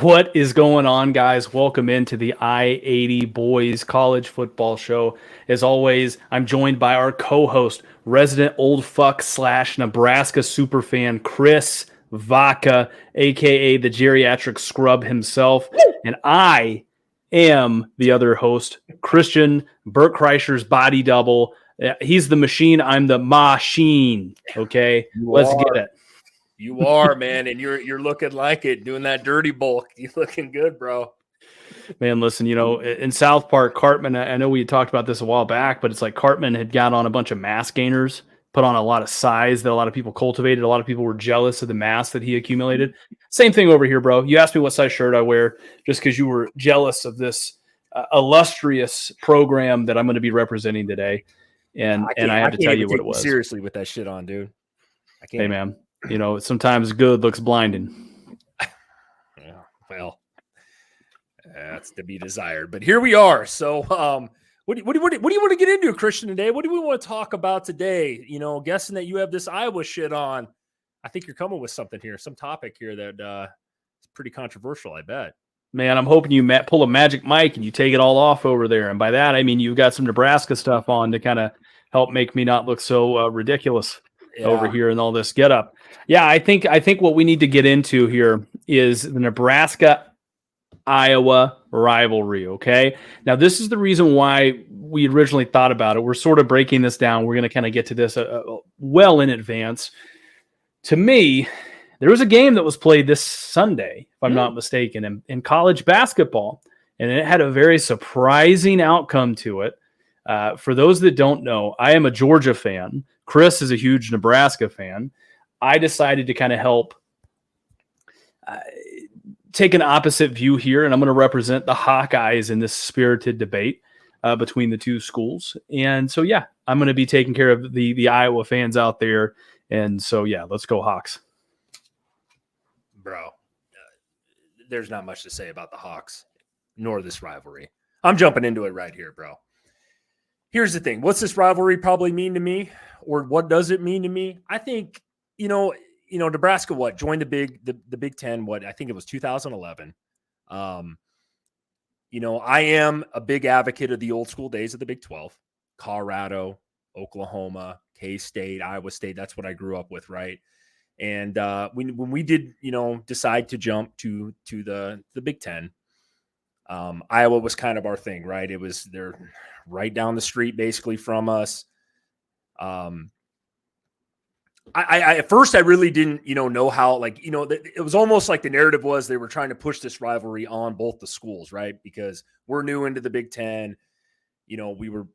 What is going on, guys? Welcome into the I-80 Boys College Football Show. As always, I'm joined by our co-host, resident old fuck / Nebraska superfan, Chris Vaca, aka the geriatric scrub himself. And I am the other host, Christian Burt Kreischer's body double. He's the machine. I'm the machine. Okay, let's get it. You are, man, and you're looking like it, doing that dirty bulk. You looking good, bro. Man, listen, in South Park, Cartman, I know we talked about this a while back, but it's like Cartman had got on a bunch of mass gainers, put on a lot of size that a lot of people cultivated. A lot of people were jealous of the mass that he accumulated. Same thing over here, bro. You asked me what size shirt I wear just because you were jealous of this illustrious program that I'm going to be representing today. And I have to tell you what it was. Seriously with that shit on, dude. I can't. Hey, man. Sometimes good looks blinding. Yeah, well, that's to be desired. But here we are. So, what do you want to get into, Christian, today? What do we want to talk about today? Guessing that you have this Iowa shit on, I think you're coming with something here, some topic here that is pretty controversial, I bet. Man, I'm hoping you pull a magic mic and you take it all off over there. And by that, I mean you've got some Nebraska stuff on to kind of help make me not look so ridiculous. Yeah. Over here and all this get up. Yeah, I think what we need to get into here is the Nebraska-Iowa rivalry, okay? Now, this is the reason why we originally thought about it. We're sort of breaking this down. We're going to kind of get to this well in advance. To me, there was a game that was played this Sunday, if I'm not mistaken, in college basketball, and it had a very surprising outcome to it. For those that don't know, I am a Georgia fan. Chris is a huge Nebraska fan. I decided to kind of help take an opposite view here, and I'm going to represent the Hawkeyes in this spirited debate between the two schools. And so, yeah, I'm going to be taking care of the Iowa fans out there. And so, yeah, let's go Hawks. Bro, there's not much to say about the Hawks, nor this rivalry. I'm jumping into it right here, bro. Here's the thing. What's this rivalry probably mean to me, or what does it mean to me? I think, Nebraska, joined the Big Ten, I think it was 2011. I am a big advocate of the old school days of the Big 12, Colorado, Oklahoma, K-State, Iowa State. That's what I grew up with. Right. And when we did, decide to jump to the Big Ten, Iowa was kind of our thing, right? They're right down the street basically from us. I at first I really didn't, know how, it was almost like the narrative was they were trying to push this rivalry on both the schools, right? Because we're new into the Big Ten. We were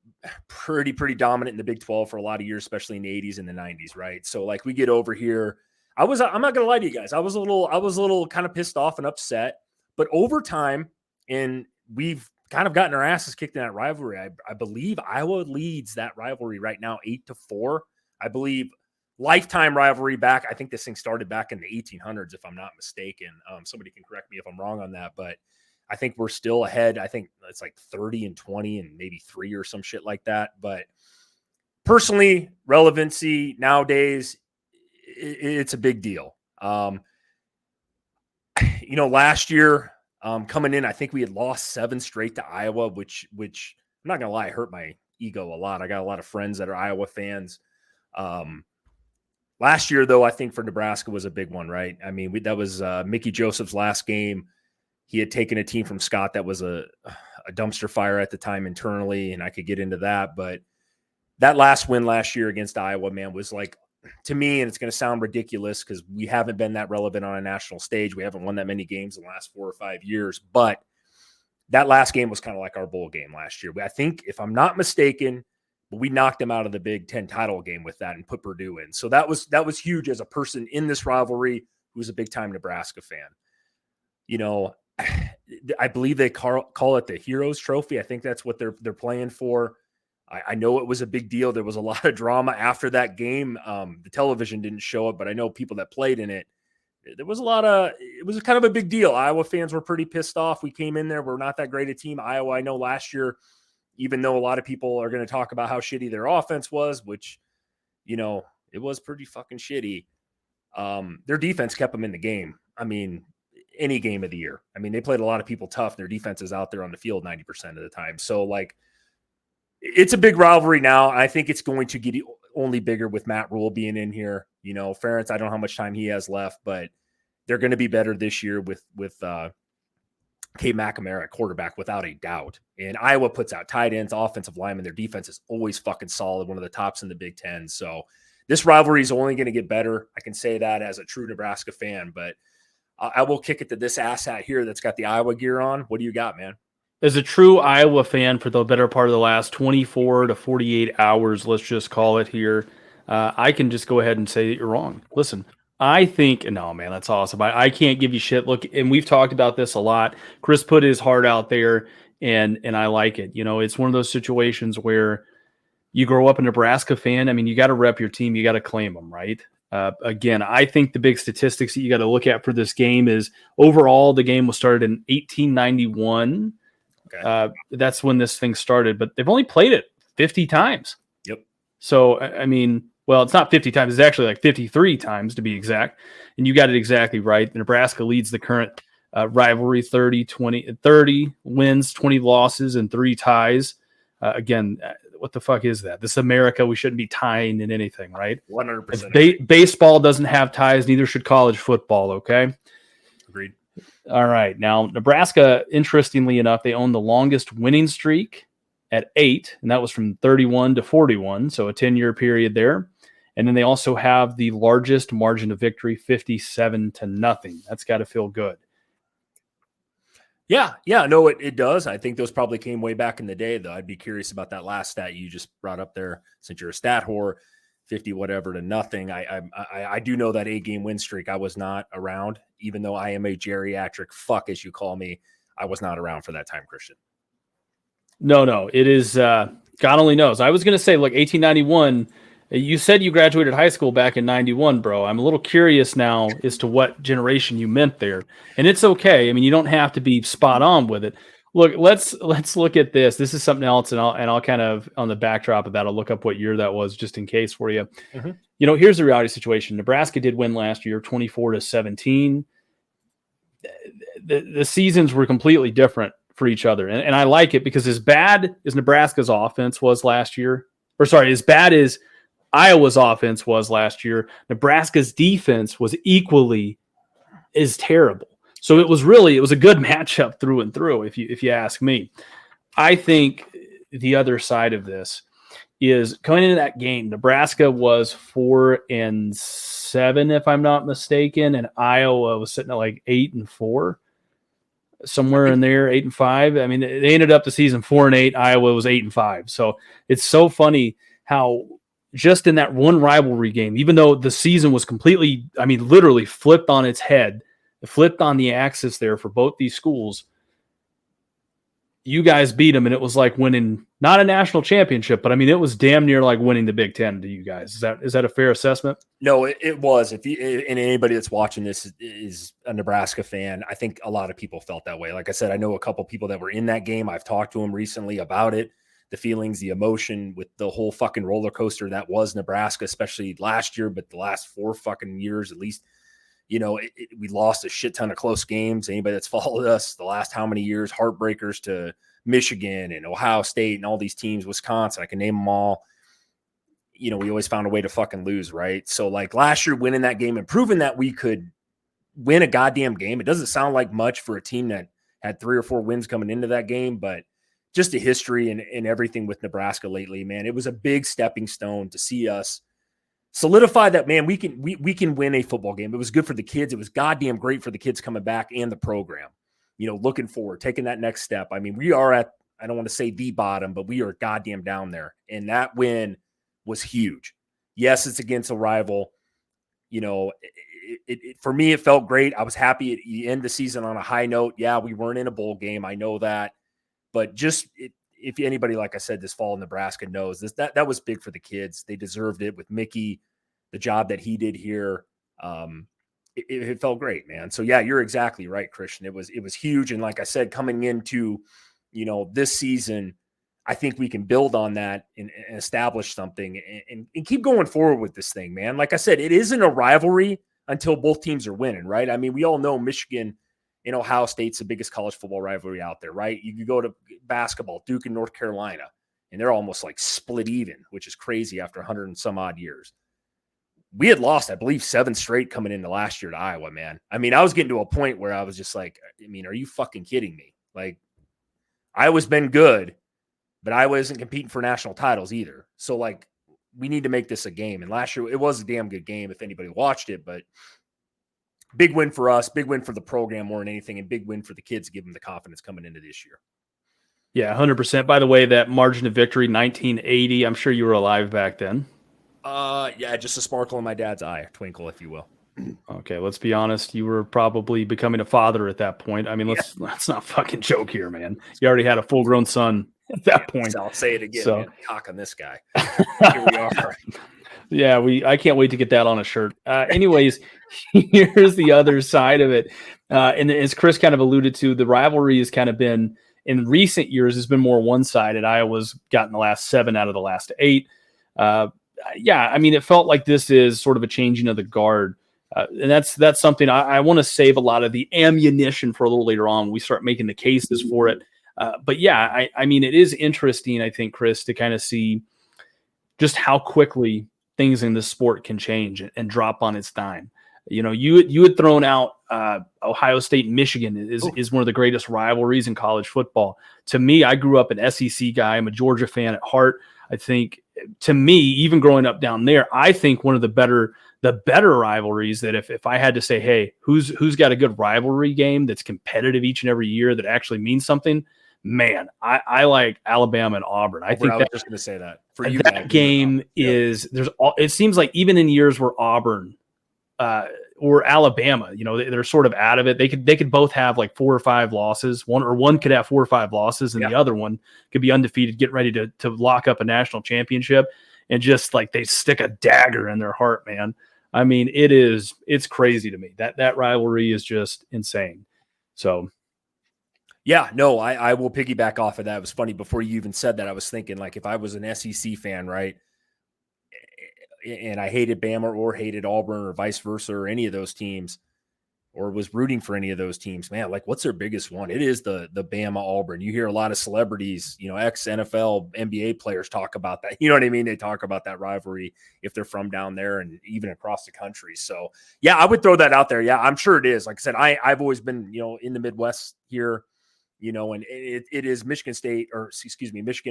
pretty dominant in the Big 12 for a lot of years, especially in the 80s and the 90s, right? So we get over here. I'm not gonna lie to you guys. I was a little kind of pissed off and upset, but over time, and we've kind of gotten our asses kicked in that rivalry. I believe Iowa leads that rivalry right now 8-4. I believe lifetime rivalry back. I think this thing started back in the 1800s, if I'm not mistaken. Somebody can correct me if I'm wrong on that, but I think we're still ahead. I think it's 30-20 and maybe 3 or some shit like that. But personally, relevancy nowadays, it's a big deal. Last year, coming in, I think we had lost 7 straight to Iowa, which I'm not going to lie, hurt my ego a lot. I got a lot of friends that are Iowa fans. Last year, though, I think for Nebraska was a big one, right? I mean, that was Mickey Joseph's last game. He had taken a team from Scott that was a dumpster fire at the time internally, and I could get into that. But that last win last year against Iowa, man, was to me, and it's going to sound ridiculous because we haven't been that relevant on a national stage. We haven't won that many games in the last 4 or 5 years. But that last game was kind of like our bowl game last year. I think, if I'm not mistaken, we knocked them out of the Big Ten title game with that and put Purdue in. So that was huge as a person in this rivalry who's a big-time Nebraska fan. I believe they call it the Heroes Trophy. I think that's what they're playing for. I know it was a big deal. There was a lot of drama after that game. The television didn't show it, but I know people that played in it. It was kind of a big deal. Iowa fans were pretty pissed off. We came in there. We're not that great a team. Iowa, I know last year, even though a lot of people are going to talk about how shitty their offense was, which, it was pretty fucking shitty. Their defense kept them in the game. I mean, any game of the year. I mean, they played a lot of people tough. Their defense is out there on the field 90% of the time. So, like, it's a big rivalry now. I think it's going to get only bigger with Matt Rule being in here. You know, Ferentz, I don't know how much time he has left, but they're going to be better this year with Kate McNamara at quarterback without a doubt. And Iowa puts out tight ends, offensive linemen. Their defense is always fucking solid, one of the tops in the Big Ten. So this rivalry is only going to get better. I can say that as a true Nebraska fan, but I will kick it to this asshat here that's got the Iowa gear on. What do you got, man? As a true Iowa fan for the better part of the last 24 to 48 hours, let's just call it here, I can just go ahead and say that you're wrong. Listen, I think, no, man, that's awesome. I can't give you shit. Look, and we've talked about this a lot. Chris put his heart out there, and I like it. You know, it's one of those situations where you grow up a Nebraska fan. I mean, you got to rep your team. You got to claim them, right? Again, I think the big statistics that you got to look at for this game is overall the game was started in 1891. Okay. That's when this thing started, but they've only played it 50 times. Yep. So, I mean, well, it's not 50 times. It's actually like 53 times to be exact. And you got it exactly right. Nebraska leads the current rivalry 30 wins, 20 losses, and 3 ties. Again, what the fuck is that? This is America. We shouldn't be tying in anything, right? 100%. Baseball doesn't have ties. Neither should college football. Okay. Agreed. All right. Now, Nebraska, interestingly enough, they own the longest winning streak at 8, and that was from 31 to 41, so a 10-year period there. And then they also have the largest margin of victory, 57-0. That's got to feel good. Yeah, no, it does. I think those probably came way back in the day, though. I'd be curious about that last stat you just brought up there, since you're a stat whore, 50 whatever to nothing. I do know that 8-game win streak. I was not around, even though I am a geriatric fuck, as you call me. I was not around for that time, Christian. No, it is God only knows. I was going to say, look, 1891. You said you graduated high school back in 91, bro. I'm a little curious now as to what generation you meant there. And it's okay. I mean, you don't have to be spot on with it. Look, let's look at this. This is something else, and I'll kind of, on the backdrop of that, I'll look up what year that was just in case for you. Mm-hmm. You know, here's the reality situation. Nebraska did win last year, 24-17. The seasons were completely different for each other. And I like it because as bad as Nebraska's offense was last year, as bad as Iowa's offense was last year, Nebraska's defense was equally as terrible. So it was a good matchup through and through, if you ask me. I think the other side of this is going into that game, Nebraska was 4-7, if I'm not mistaken, and Iowa was sitting at like 8-4. Somewhere in there, 8-5. I mean, they ended up the season 4-8. Iowa was 8-5. So it's so funny how just in that one rivalry game, even though the season was completely, I mean, literally flipped on its head, flipped on the axis there for both these schools, you guys beat them, and it was like winning not a national championship, but I mean, it was damn near like winning the Big Ten to you guys. Is that a fair assessment? No, it was. And anybody that's watching this is a Nebraska fan, I think a lot of people felt that way. Like I said, I know a couple people that were in that game. I've talked to them recently about it, the feelings, the emotion with the whole fucking roller coaster that was Nebraska, especially last year, but the last 4 fucking years at least. You know, we lost a shit ton of close games. Anybody that's followed us the last how many years, heartbreakers to Michigan and Ohio State and all these teams, Wisconsin, I can name them all. You know, we always found a way to fucking lose, right? So like last year, winning that game and proving that we could win a goddamn game. It doesn't sound like much for a team that had 3 or 4 wins coming into that game, but just the history and everything with Nebraska lately, man, it was a big stepping stone to see us solidify that, man, we can win a football game. It was good for the kids. It was goddamn great for the kids coming back and the program, you know, looking forward, taking that next step. I mean, we are at, I don't want to say the bottom, but we are goddamn down there. And that win was huge. Yes, it's against a rival. You know, for me, it felt great. I was happy you end the season on a high note. Yeah, we weren't in a bowl game. I know that. But just if anybody, like I said, this fall in Nebraska knows this, that was big for the kids. They deserved it with Mickey, the job that he did here. It felt great, man. So yeah, you're exactly right, Christian. It was huge. And like I said, coming into, you know, this season, I think we can build on that and establish something and keep going forward with this thing, man. Like I said, it isn't a rivalry until both teams are winning, right? I mean, we all know Michigan in Ohio State's the biggest college football rivalry out there, right? You could go to basketball, Duke and North Carolina, and they're almost like split even, which is crazy after 100 and some odd years. We had lost, I believe, 7 straight coming into last year to Iowa, man. I mean, I was getting to a point where I was just like, I mean, are you fucking kidding me? Like, Iowa's been good, but Iowa isn't competing for national titles either. So, like, we need to make this a game. And last year, it was a damn good game if anybody watched it, but big win for us, big win for the program more than anything, and big win for the kids to give them the confidence coming into this year. Yeah, 100%. By the way, that margin of victory, 1980, I'm sure you were alive back then. Yeah, just a sparkle in my dad's eye, a twinkle, if you will. Okay, let's be honest. You were probably becoming a father at that point. I mean, let's not fucking joke here, man. You already had a full-grown son at that point. I'll say it again, So, man. Cock on this guy. Here we are. Yeah, I can't wait to get that on a shirt. Anyways, here's the other side of it. And as Chris kind of alluded to, the rivalry has kind of been, in recent years, has been more one-sided. Iowa's gotten the last 7 out of the last 8. Yeah, I mean, it felt like this is sort of a changing of the guard. And that's something I want to save a lot of the ammunition for a little later on when we start making the cases for it. But yeah, I mean, it is interesting, I think, Chris, to kind of see just how quickly things in this sport can change and drop on its dime. You know, you had thrown out Ohio State and Michigan is one of the greatest rivalries in college football. To me, I grew up an SEC guy. I'm a Georgia fan at heart. I think, to me, even growing up down there, I think one of the better rivalries that if I had to say, hey, who's got a good rivalry game that's competitive each and every year that actually means something, man, I like Alabama and Auburn. I think I was just going to say that for you. That game is it seems like even in years where Auburn or Alabama, you know, they're sort of out of it. They could both have like 4 or 5 losses. One could have 4 or 5 losses, and the other one could be undefeated, get ready to lock up a national championship, and just like they stick a dagger in their heart, man. I mean, it's crazy to me. That rivalry is just insane. So. Yeah, no, I will piggyback off of that. It was funny before you even said that. I was thinking, like, if I was an SEC fan, right, and I hated Bama or hated Auburn or vice versa or any of those teams, or was rooting for any of those teams, man, like, what's their biggest one? It is the Bama Auburn. You hear a lot of celebrities, you know, ex-NFL, NBA players talk about that. You know what I mean? They talk about that rivalry if they're from down there and even across the country. So, yeah, I would throw that out there. Yeah, I'm sure it is. Like I said, I've always been, you know, in the Midwest here, you know, and it is Michigan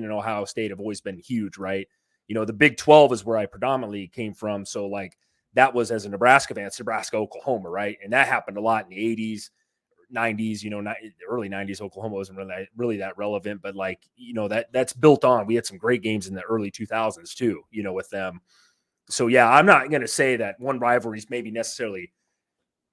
and Ohio State have always been huge, right? You know, the Big 12 is where I predominantly came from. So, like, that was, as a Nebraska fan, it's Nebraska, Oklahoma, right? And that happened a lot in the 80s, 90s, you know, early 90s. Oklahoma wasn't really that relevant, but, like, you know, that's built on. We had some great games in the early 2000s too, you know, with them. So, yeah, I'm not going to say that one rivalry is maybe necessarily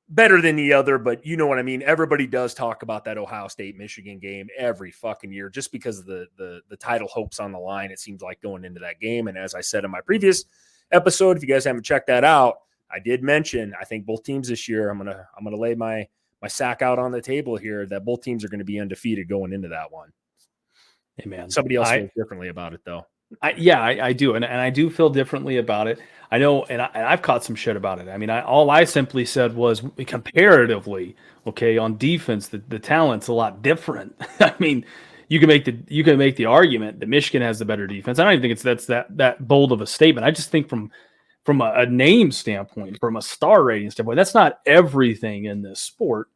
better than the other, but you know what I mean? Everybody does talk about that Ohio State Michigan game every fucking year, just because of the title hopes on the line. It seems like going into that game. And as I said in my previous episode, if you guys haven't checked that out, I did mention, I think both teams this year, I'm going to lay my sack out on the table here, that both teams are going to be undefeated going into that one. Hey, man, somebody else feels differently about it though. I do. And I do feel differently about it. I know, and I've caught some shit about it. I mean, all I simply said was, comparatively, okay, on defense, the talent's a lot different. I mean, you can make the argument that Michigan has the better defense. I don't even think that's that bold of a statement. I just think from a name standpoint, from a star rating standpoint, that's not everything in this sport.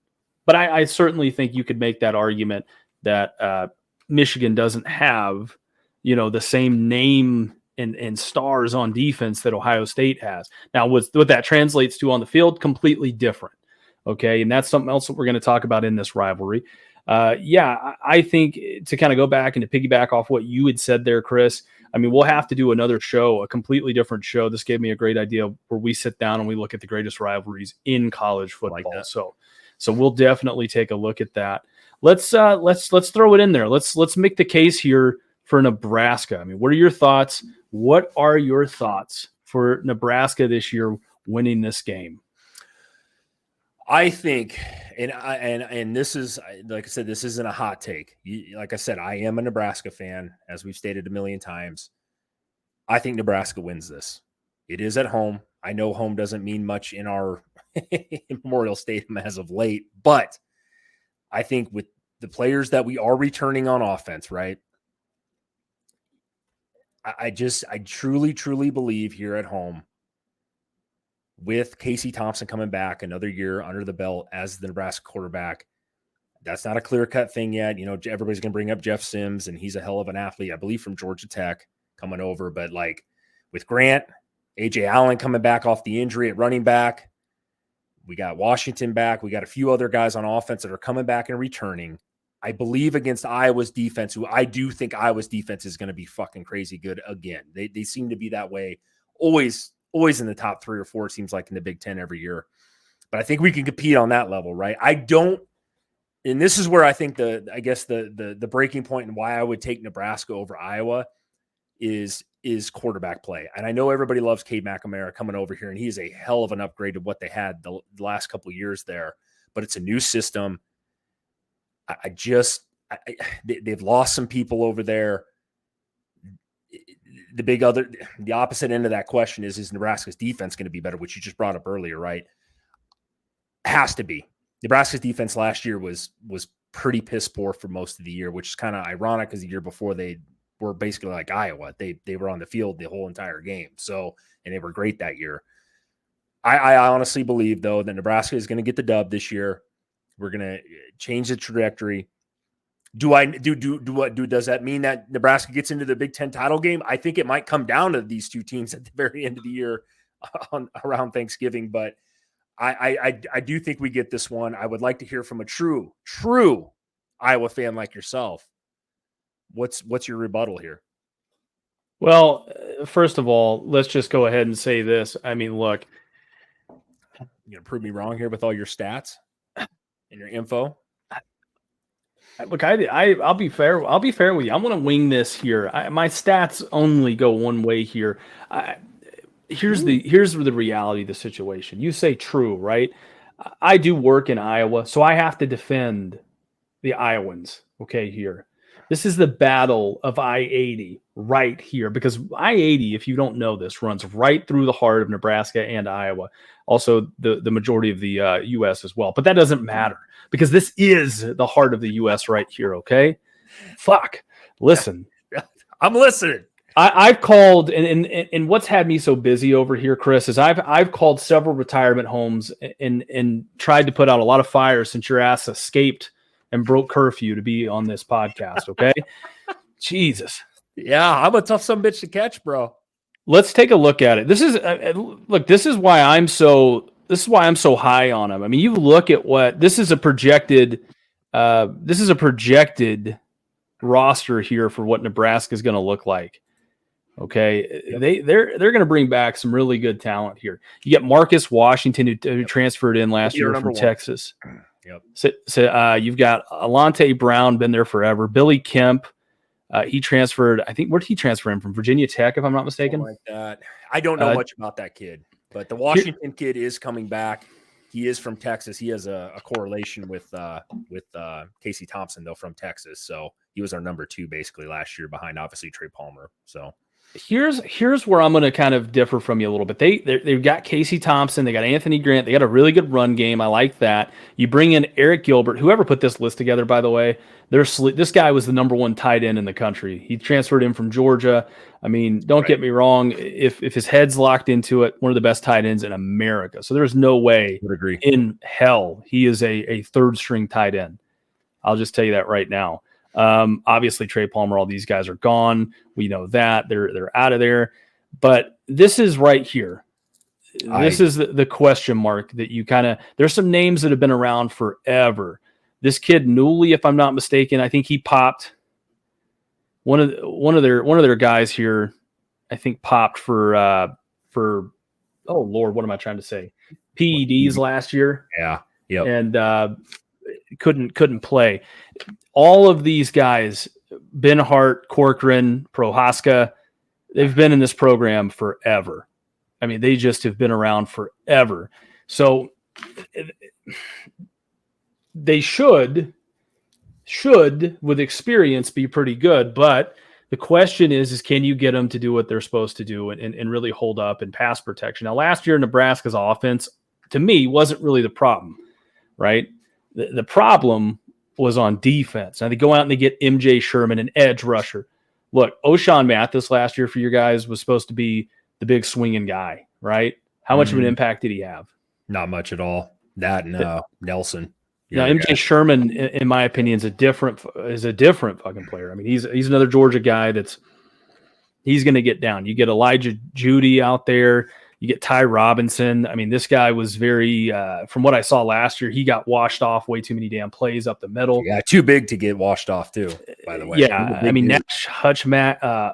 But I certainly think you could make that argument that Michigan doesn't have, you know, the same name and stars on defense that Ohio State has. Now, what that translates to on the field, completely different. Okay, and that's something else that we're going to talk about in this rivalry. I think, to kind of go back and to piggyback off what you had said there, Chris, I mean, we'll have to do another show, a completely different show. This gave me a great idea where we sit down and we look at the greatest rivalries in college football. Like, so we'll definitely take a look at that. Let's throw it in there. Let's make the case here for Nebraska. I mean, what are your thoughts? What are your thoughts for Nebraska this year winning this game? I think, and this is, like I said, this isn't a hot take. Like I said, I am a Nebraska fan, as we've stated a million times. I think Nebraska wins this. It is at home. I know home doesn't mean much in our Memorial Stadium as of late, but I think with the players that we are returning on offense, right? I truly, truly believe here at home with Casey Thompson coming back another year under the belt as the Nebraska quarterback. That's not a clear-cut thing yet. You know, everybody's going to bring up Jeff Sims, and he's a hell of an athlete, I believe, from Georgia Tech coming over. But, like, with Grant, A.J. Allen coming back off the injury at running back, we got Washington back. We got a few other guys on offense that are coming back and returning. I believe against Iowa's defense, who I do think Iowa's defense is going to be fucking crazy good again. They seem to be that way always in the top 3 or 4, it seems like, in the Big Ten every year. But I think we can compete on that level, right? And this is where I think the breaking point and why I would take Nebraska over Iowa is quarterback play. And I know everybody loves Cade McNamara coming over here, and he is a hell of an upgrade to what they had the last couple of years there. But it's a new system. They've lost some people over there. The opposite end of that question is Nebraska's defense going to be better, which you just brought up earlier, right? Has to be. Nebraska's defense last year was pretty piss poor for most of the year, which is kind of ironic because the year before they were basically like Iowa. They were on the field the whole entire game. So, and they were great that year. I honestly believe, though, that Nebraska is going to get the dub this year. We're going to change the trajectory. Does that mean that Nebraska gets into the Big Ten title game? I think it might come down to these two teams at the very end of the year around Thanksgiving, but I do think we get this one. I would like to hear from a true Iowa fan like yourself. What's your rebuttal here? Well, first of all, let's just go ahead and say this. I mean, look, you gonna prove me wrong here with all your stats and your info? Look, I'll be fair. I'll be fair with you. I'm going to wing this here. My stats only go one way here. Here's the reality of the situation. You say true, right? I do work in Iowa, so I have to defend the Iowans. Okay, here. This is the battle of I-80 right here, because I-80, if you don't know this, runs right through the heart of Nebraska and Iowa. Also, the majority of the U.S. as well. But that doesn't matter, because this is the heart of the U.S. right here, okay? Fuck. Listen. I'm listening. I've called, and what's had me so busy over here, Chris, is I've called several retirement homes and tried to put out a lot of fires since your ass escaped and broke curfew to be on this podcast, okay? Jesus. Yeah, I'm a tough son bitch to catch, bro. Let's take a look at it. This is why I'm so high on him. I mean, you look at what this is a projected roster here for what Nebraska is going to look like. Okay, yep. They're going to bring back some really good talent here. You get Marcus Washington who transferred in last year from Texas. Yep. So you've got Alante Brown, been there forever. Billy Kemp, he transferred. I think, where did he transfer in from? Virginia Tech, if I'm not mistaken. Like that. I don't know much about that kid, but the Washington kid is coming back. He is from Texas. He has a correlation with Casey Thompson, though, from Texas. So he was our number 2 basically last year, behind obviously Trey Palmer. So here's where I'm going to kind of differ from you a little bit. They've got Casey Thompson, they got Anthony Grant, they got a really good run game. I like that. You bring in Eric Gilbert. Whoever put this list together, by the way, this guy was the number 1 tight end in the country. He transferred in from Georgia. I mean, don't get me wrong. If his head's locked into it, one of the best tight ends in America. So there's no way in hell he is a third string tight end. I'll just tell you that right now. Obviously Trey Palmer, all these guys are gone. We know that they're out of there, but this is right here. This is the question mark that you there's some names that have been around forever. This kid Newley, if I'm not mistaken, I think he popped one of their guys here. I think popped for oh Lord, what am I trying to say? PEDs last year. Yeah. Yep. And, couldn't play. All of these guys, Ben Hart, Corcoran, Prohaska, they've been in this program forever. I mean, they just have been around forever. So they should with experience be pretty good, but the question is can you get them to do what they're supposed to do and really hold up in pass protection? Now, last year, Nebraska's offense, to me, wasn't really the problem, right? The problem was on defense. Now they go out and they get MJ Sherman, an edge rusher. Look, O'Shawn Mathis last year for you guys was supposed to be the big swinging guy, right? How much of an impact did he have? Not much at all. That and Nelson. Now, MJ Sherman, in my opinion, is a different fucking player. I mean, he's another Georgia guy he's going to get down. You get Elijah Judy out there. You get Ty Robinson. I mean, this guy was very, from what I saw last year, he got washed off way too many damn plays up the middle. Yeah, too big to get washed off too, by the way. Yeah, I mean, Nash, Hutchmacher,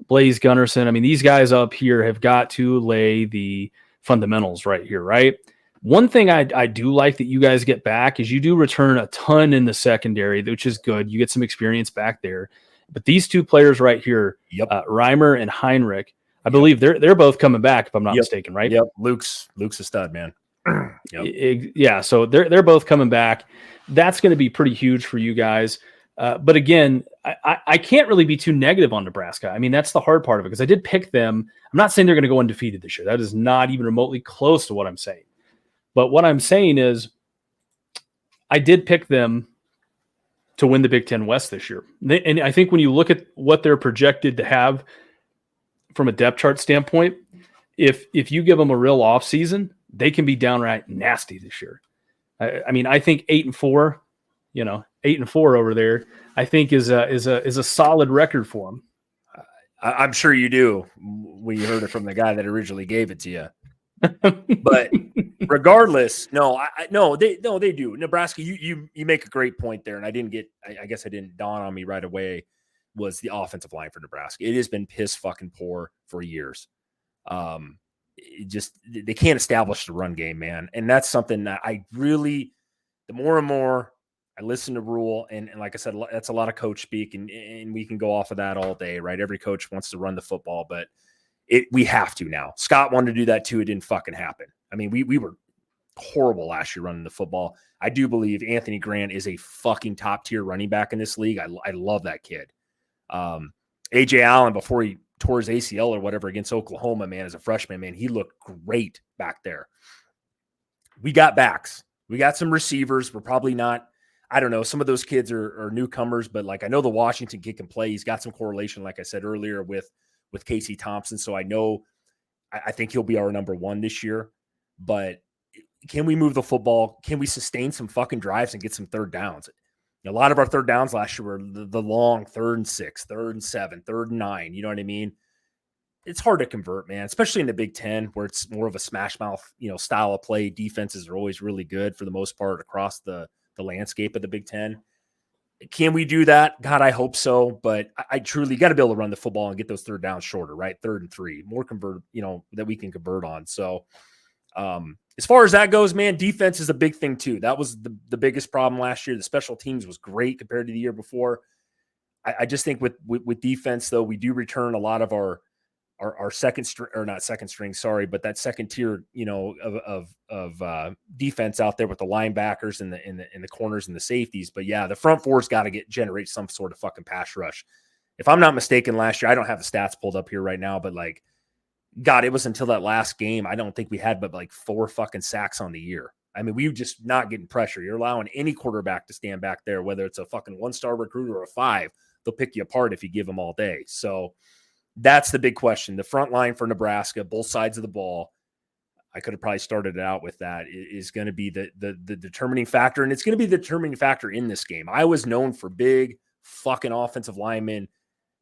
Blaze Gunnerson. I mean, these guys up here have got to lay the fundamentals right here, right? One thing I do like that you guys get back is you do return a ton in the secondary, which is good. You get some experience back there. But these two players right here, Reimer and Heinrich, I believe they're both coming back, if I'm not mistaken, right? Yep. Luke's a stud, man. Yeah, so they're both coming back. That's going to be pretty huge for you guys. But again, I can't really be too negative on Nebraska. I mean, that's the hard part of it because I did pick them. I'm not saying they're going to go undefeated this year. That is not even remotely close to what I'm saying. But what I'm saying is I did pick them to win the Big Ten West this year. And I think when you look at what they're projected to have from a depth chart standpoint, if you give them a real offseason, they can be downright nasty this year. I mean, I think 8-4, 8-4 over there, I think is a solid record for them. I'm sure you do when you heard it from the guy that originally gave it to you. But regardless, they do. Nebraska, you make a great point there, and I guess I didn't dawn on me right away, was the offensive line for Nebraska. It has been piss fucking poor for years. They can't establish the run game, man, and that's something that I really, the more and more I listen to Rule, and like I said, that's a lot of coach speak, and we can go off of that all day, right? Every coach wants to run the football, but we have to now. Scott wanted to do that too. It didn't fucking happen. I mean, we were horrible last year running the football. I do believe Anthony Grant is a fucking top tier running back in this league. I love that kid. AJ Allen, before he tore his ACL or whatever against Oklahoma, man, as a freshman, man, he looked great back there. We got backs. We got some receivers. We're probably not, I don't know. Some of those kids are newcomers, but like I know the Washington kid can play. He's got some correlation, like I said earlier, with Casey Thompson. So I think he'll be our number one this year. But can we move the football? Can we sustain some fucking drives and get some third downs? A lot of our third downs last year were the long 3rd and 6, 3rd and 7, 3rd and 9. You know what I mean? It's hard to convert, man, especially in the Big Ten where it's more of a smash mouth, style of play. Defenses are always really good for the most part across the landscape of the Big Ten. Can we do that? God, I hope so. But I truly got to be able to run the football and get those third downs shorter, right? 3rd and 3, more convert, that we can convert on. So as far as that goes, man, defense is a big thing too. That was the biggest problem last year. The special teams was great compared to the year before. I just think with defense, though, we do return a lot of our second string, or not second string, sorry, but that second tier, of defense out there with the linebackers and the corners and the safeties. But yeah, the front four's got to generate some sort of fucking pass rush. If I'm not mistaken, last year, I don't have the stats pulled up here right now, but like, God, it was until that last game, I don't think we had but like 4 fucking sacks on the year. I mean, we were just not getting pressure. You're allowing any quarterback to stand back there, whether it's a fucking 1-star recruiter or a 5, they'll pick you apart if you give them all day. So that's the big question. The front line for Nebraska, both sides of the ball, I could have probably started it out with that, is going to be the determining factor, and it's going to be the determining factor in this game. I was known for big fucking offensive linemen,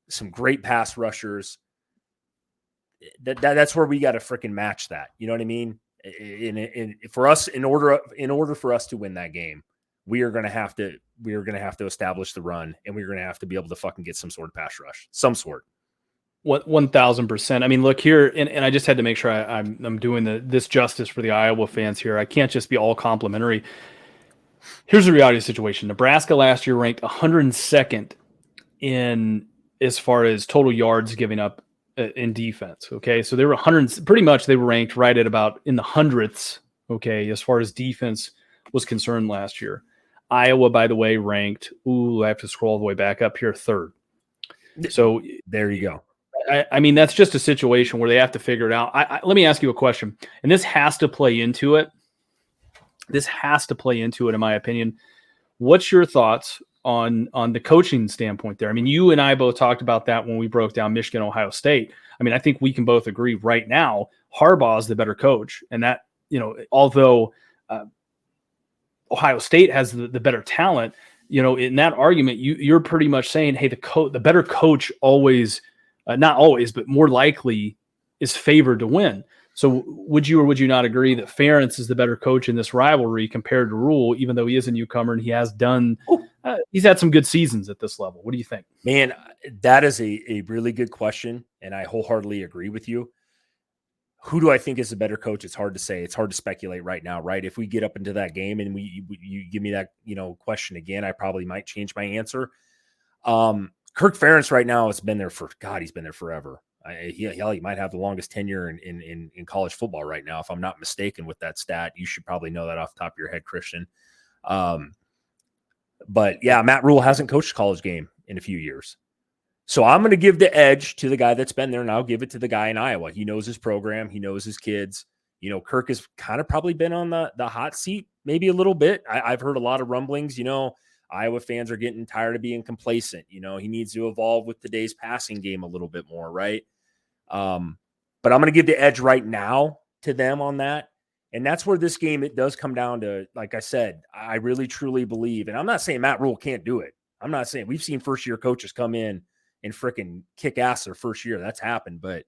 some great pass rushers. That's where we got to freaking match that. You know what I mean? And for us, in order for us to win that game, we are going to have to establish the run, and we're going to have to be able to fucking get some sort of pass rush, some sort. 1,000%. I mean, look here, and I just had to make sure I'm doing this justice for the Iowa fans here. I can't just be all complimentary. Here's the reality of the situation. Nebraska last year ranked 102nd in as far as total yards giving up in defense. Okay. So they were pretty much they were ranked right at about in the hundredths. Okay. As far as defense was concerned last year. Iowa, by the way, ranked, I have to scroll all the way back up here, 3rd. So there you go. I mean, that's just a situation where they have to figure it out. Let me ask you a question, and this has to play into it. In my opinion. What's your thoughts on the coaching standpoint there? I mean, you and I both talked about that when we broke down Michigan, Ohio State. I mean, I think we can both agree right now Harbaugh is the better coach, and that, although Ohio State has the better talent, in that argument, you're pretty much saying, hey, the better coach always, not always, but more likely is favored to win. So would you or would you not agree that Ferentz is the better coach in this rivalry compared to Rule, even though he is a newcomer and he has done, he's had some good seasons at this level? What do you think? Man, that is a really good question, and I wholeheartedly agree with you. Who do I think is a better coach? It's hard to say. It's hard to speculate right now, right? If we get up into that game and you give me that, question again, I probably might change my answer. Kirk Ferentz right now has been there he's been there forever. He might have the longest tenure in college football right now, if I'm not mistaken with that stat. You should probably know that off the top of your head, Christian. But yeah, Matt Rule hasn't coached a college game in a few years. So I'm going to give the edge to the guy that's been there, and I'll give it to the guy in Iowa. He knows his program. He knows his kids. Kirk has kind of probably been on the hot seat maybe a little bit. I've heard a lot of rumblings. Iowa fans are getting tired of being complacent. He needs to evolve with today's passing game a little bit more, right? But I'm going to give the edge right now to them on that. And that's where this game, it does come down to, like I said, I really, truly believe, and I'm not saying Matt Rule can't do it. I'm not saying we've seen first-year coaches come in and freaking kick ass their first year. That's happened. But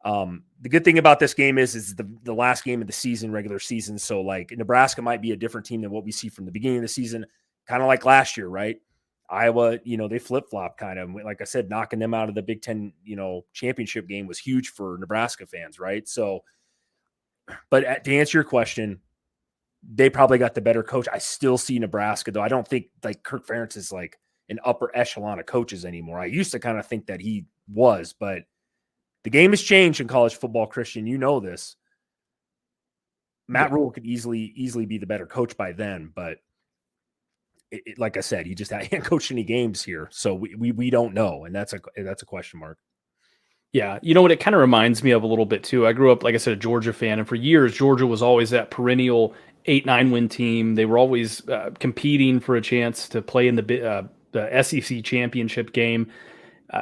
the good thing about this game is the last game of the season, regular season. So like Nebraska might be a different team than what we see from the beginning of the season, kind of like last year, right? Iowa, they flip-flop kind of. Like I said, knocking them out of the Big Ten, championship game was huge for Nebraska fans, right? So, but to answer your question, they probably got the better coach. I still see Nebraska, though. I don't think like Kirk Ferentz is like an upper echelon of coaches anymore. I used to kind of think that he was, but the game has changed in college football, Christian. You know this. Matt Rule could easily be the better coach by then, but like I said, he just hadn't coached any games here, so we don't know, and that's a question mark. Yeah, you know what it kind of reminds me of a little bit too. I grew up, like I said, a Georgia fan, and for years Georgia was always that perennial 8-9 win team. They were always competing for a chance to play in the SEC championship game,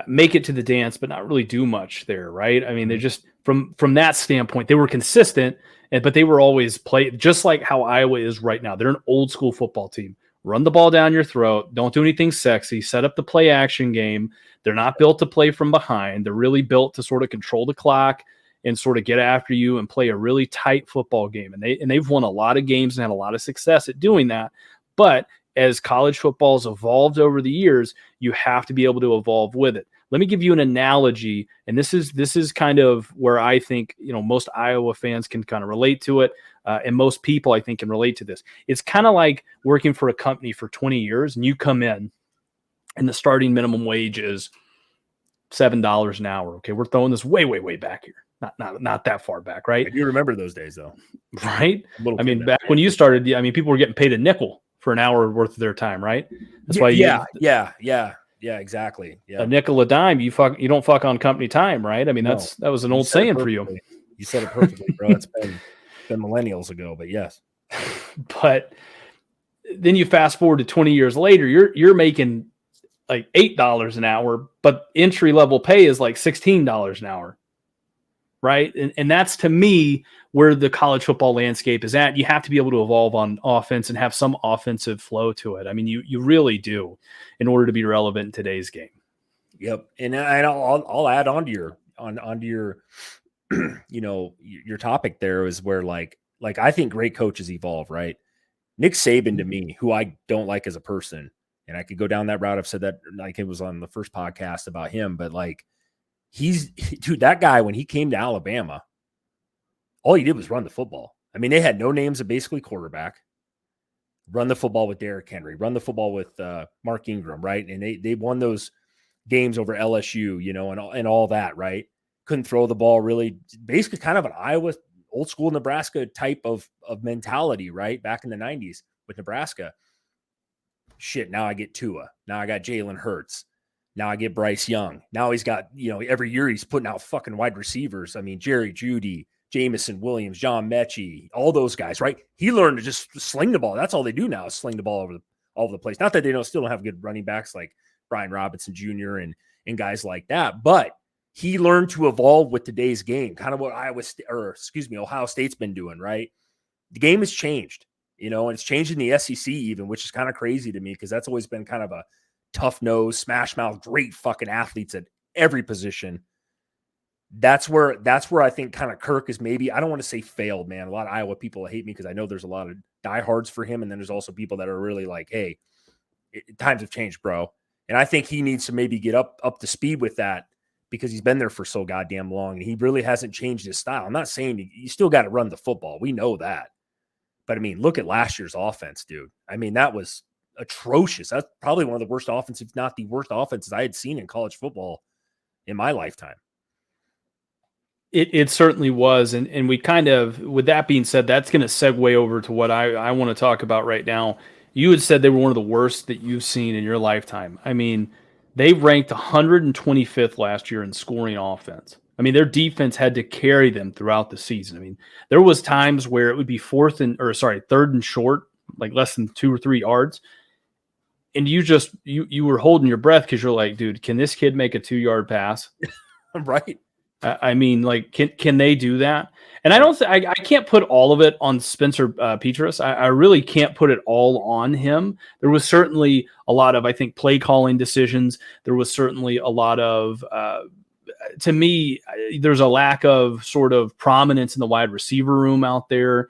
make it to the dance, but not really do much there, right? I mean, they just from that standpoint, they were consistent, but they were always just like how Iowa is right now. They're an old school football team. Run the ball down your throat. Don't do anything sexy. Set up the play action game. They're not built to play from behind. They're really built to sort of control the clock and sort of get after you and play a really tight football game. And they've won a lot of games and had a lot of success at doing that. But as college football's evolved over the years, you have to be able to evolve with it. Let me give you an analogy, and this is kind of where I think most Iowa fans can kind of relate to it, and most people I think can relate to this. It's kind of like working for a company for 20 years, and you come in, and the starting minimum wage is $7 an hour. Okay, we're throwing this way back here, not that far back, right? I do remember those days, though. Right? I mean, back when you started, people were getting paid a nickel for an hour worth of their time, right? That's why Yeah, exactly. Yeah. A nickel a dime, you don't fuck on company time, right? I mean, that was an old saying for you. You said it perfectly, bro. It's been millennials ago, but yes. But then you fast forward to 20 years later, you're making like $8 an hour, but entry level pay is like $16 an hour. Right. And that's, to me, where the college football landscape is at. You have to be able to evolve on offense and have some offensive flow to it. I mean, you really do in order to be relevant in today's game. Yep. And I'll add on to your your topic there is where like I think great coaches evolve, right? Nick Saban, to me, who I don't like as a person, and I could go down that route. I've said that like it was on the first podcast about him, but like, that guy, when he came to Alabama, all he did was run the football. I mean, they had no names of basically quarterback. Run the football with Derrick Henry, run the football with Mark Ingram, right? And they won those games over LSU, and all that, right? Couldn't throw the ball really, basically kind of an Iowa, old school Nebraska type of mentality, right? Back in the 90s with Nebraska. Shit, now I get Tua. Now I got Jalen Hurts. Now I get Bryce Young. Now he's got, every year he's putting out fucking wide receivers. I mean, Jerry Jeudy, Jamison Williams, John Mechie, all those guys, right? He learned to just sling the ball. That's all they do now is sling the ball all over the place. Not that they still don't have good running backs like Brian Robinson Jr. and guys like that, but he learned to evolve with today's game, kind of what Ohio State's been doing, right? The game has changed, and it's changed in the SEC even, which is kind of crazy to me because that's always been kind of a tough nose, smash mouth, great fucking athletes at every position. That's where I think kind of Kirk is maybe, I don't want to say failed, man. A lot of Iowa people hate me because I know there's a lot of diehards for him. And then there's also people that are really like, hey, times have changed, bro. And I think he needs to maybe get up to speed with that because he's been there for so goddamn long and he really hasn't changed his style. I'm not saying you still got to run the football. We know that. But I mean, look at last year's offense, dude. I mean, that was atrocious. That's probably one of the worst offenses, if not the worst offenses I had seen in college football in my lifetime. It certainly was. And we kind of, with that being said, that's going to segue over to what I want to talk about right now. You had said they were one of the worst that you've seen in your lifetime. I mean, they ranked 125th last year in scoring offense. I mean, their defense had to carry them throughout the season. I mean, there was times where it would be third and short, like less than 2 or 3 yards. And you were holding your breath because you're like, dude, can this kid make a 2-yard pass? Right. I mean, like, can they do that? And I can't put all of it on Spencer Petras. I really can't put it all on him. There was certainly a lot of, I think, play calling decisions. There was certainly a lot of, to me, there's a lack of sort of prominence in the wide receiver room out there.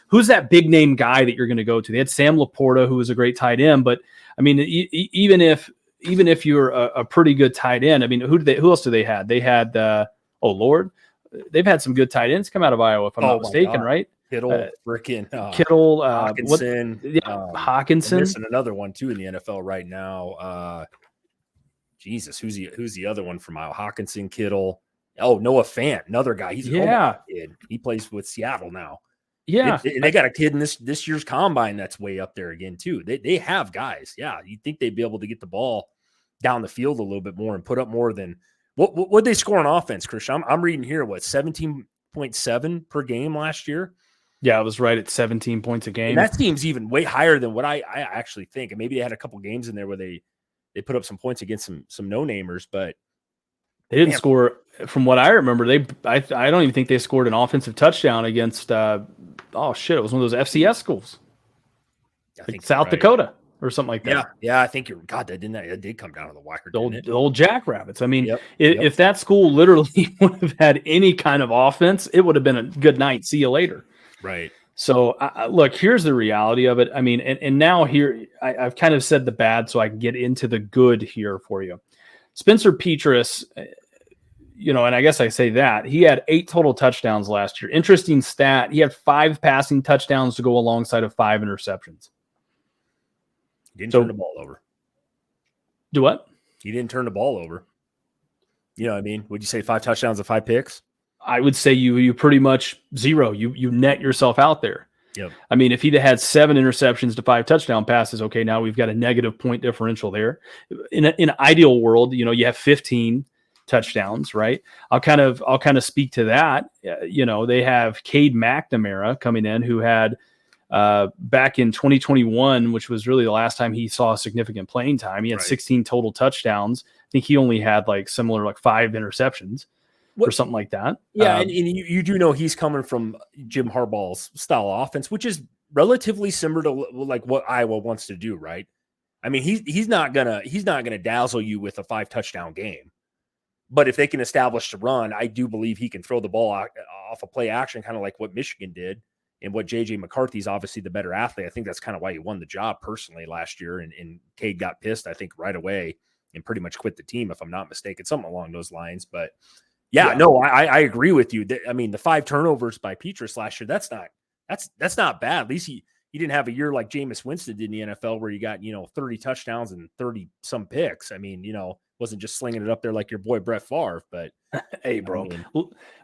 Who's that big name guy that you're going to go to? They had Sam Laporta, who was a great tight end, but I mean, even if you're a pretty good tight end, I mean, who else do they had? They had, they've had some good tight ends come out of Iowa, if I'm not mistaken, right? Kittle, Hawkinson. Hawkinson. I'm missing another one too in the NFL right now. Jesus, who's the other one from Iowa? Hawkinson, Kittle. Oh, Noah Fant, another guy. He's a kid. He plays with Seattle now. Yeah, and they got a kid in this year's combine that's way up there again too. They have guys. Yeah, you'd think they'd be able to get the ball down the field a little bit more and put up more than what they score on offense, Christian. I'm reading here 17.7 per game last year. Yeah, I was right at 17 points a game. And that seems even way higher than what I actually think. And maybe they had a couple games in there where they put up some points against some no-namers, but they didn't score. From what I remember, I don't even think they scored an offensive touchdown against it was one of those FCS schools. Like South Dakota or something like that. Yeah, I think that did come down to the wire. The old Jackrabbits. I mean, if that school literally would have had any kind of offense, it would have been a good night. See you later. Right. So, look, here's the reality of it. I mean, and now here, I've kind of said the bad so I can get into the good here for you. Spencer Petras, and I guess I say that, he had 8 total touchdowns last year. Interesting stat. He had 5 passing touchdowns to go alongside of 5 interceptions. He didn't turn the ball over. Do what? He didn't turn the ball over. You know what I mean? Would you say 5 touchdowns and 5 picks? I would say you pretty much 0. You net yourself out there. Yep. I mean, if he'd have had 7 interceptions to 5 touchdown passes, okay, now we've got a negative point differential there. In an ideal world, you have 15 touchdowns, right? I'll kind of speak to that. They have Cade McNamara coming in, who had back in 2021, which was really the last time he saw significant playing time. He had 16 total touchdowns. I think he only had similar 5 interceptions. Or something like that. Yeah, and you do know he's coming from Jim Harbaugh's style of offense, which is relatively similar to what Iowa wants to do, right? I mean, he's not gonna dazzle you with a 5 touchdown game, but if they can establish the run, I do believe he can throw the ball off a play action, kind of like what Michigan did, and what JJ McCarthy's obviously the better athlete. I think that's kind of why he won the job personally last year, and Cade got pissed, I think, right away and pretty much quit the team, if I'm not mistaken, something along those lines, but. Yeah, no, I agree with you. I mean, the 5 turnovers by Petras last year, that's not bad. At least he didn't have a year like Jameis Winston did in the NFL where you got, 30 touchdowns and 30 some picks. I mean, wasn't just slinging it up there like your boy Brett Favre, but hey, bro.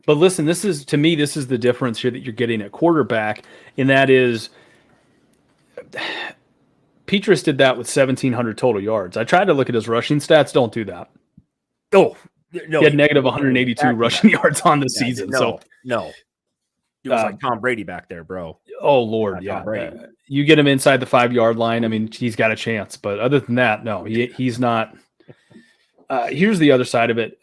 But listen, this is the difference here that you're getting at quarterback, and that is Petras did that with 1,700 total yards. I tried to look at his rushing stats. Don't do that. Oh, no, he had negative 182 rushing yards on the season. No. It was like Tom Brady back there, bro. Oh Lord, yeah. You get him inside the 5-yard line. I mean, he's got a chance, but other than that, no, he's not. Here's the other side of it.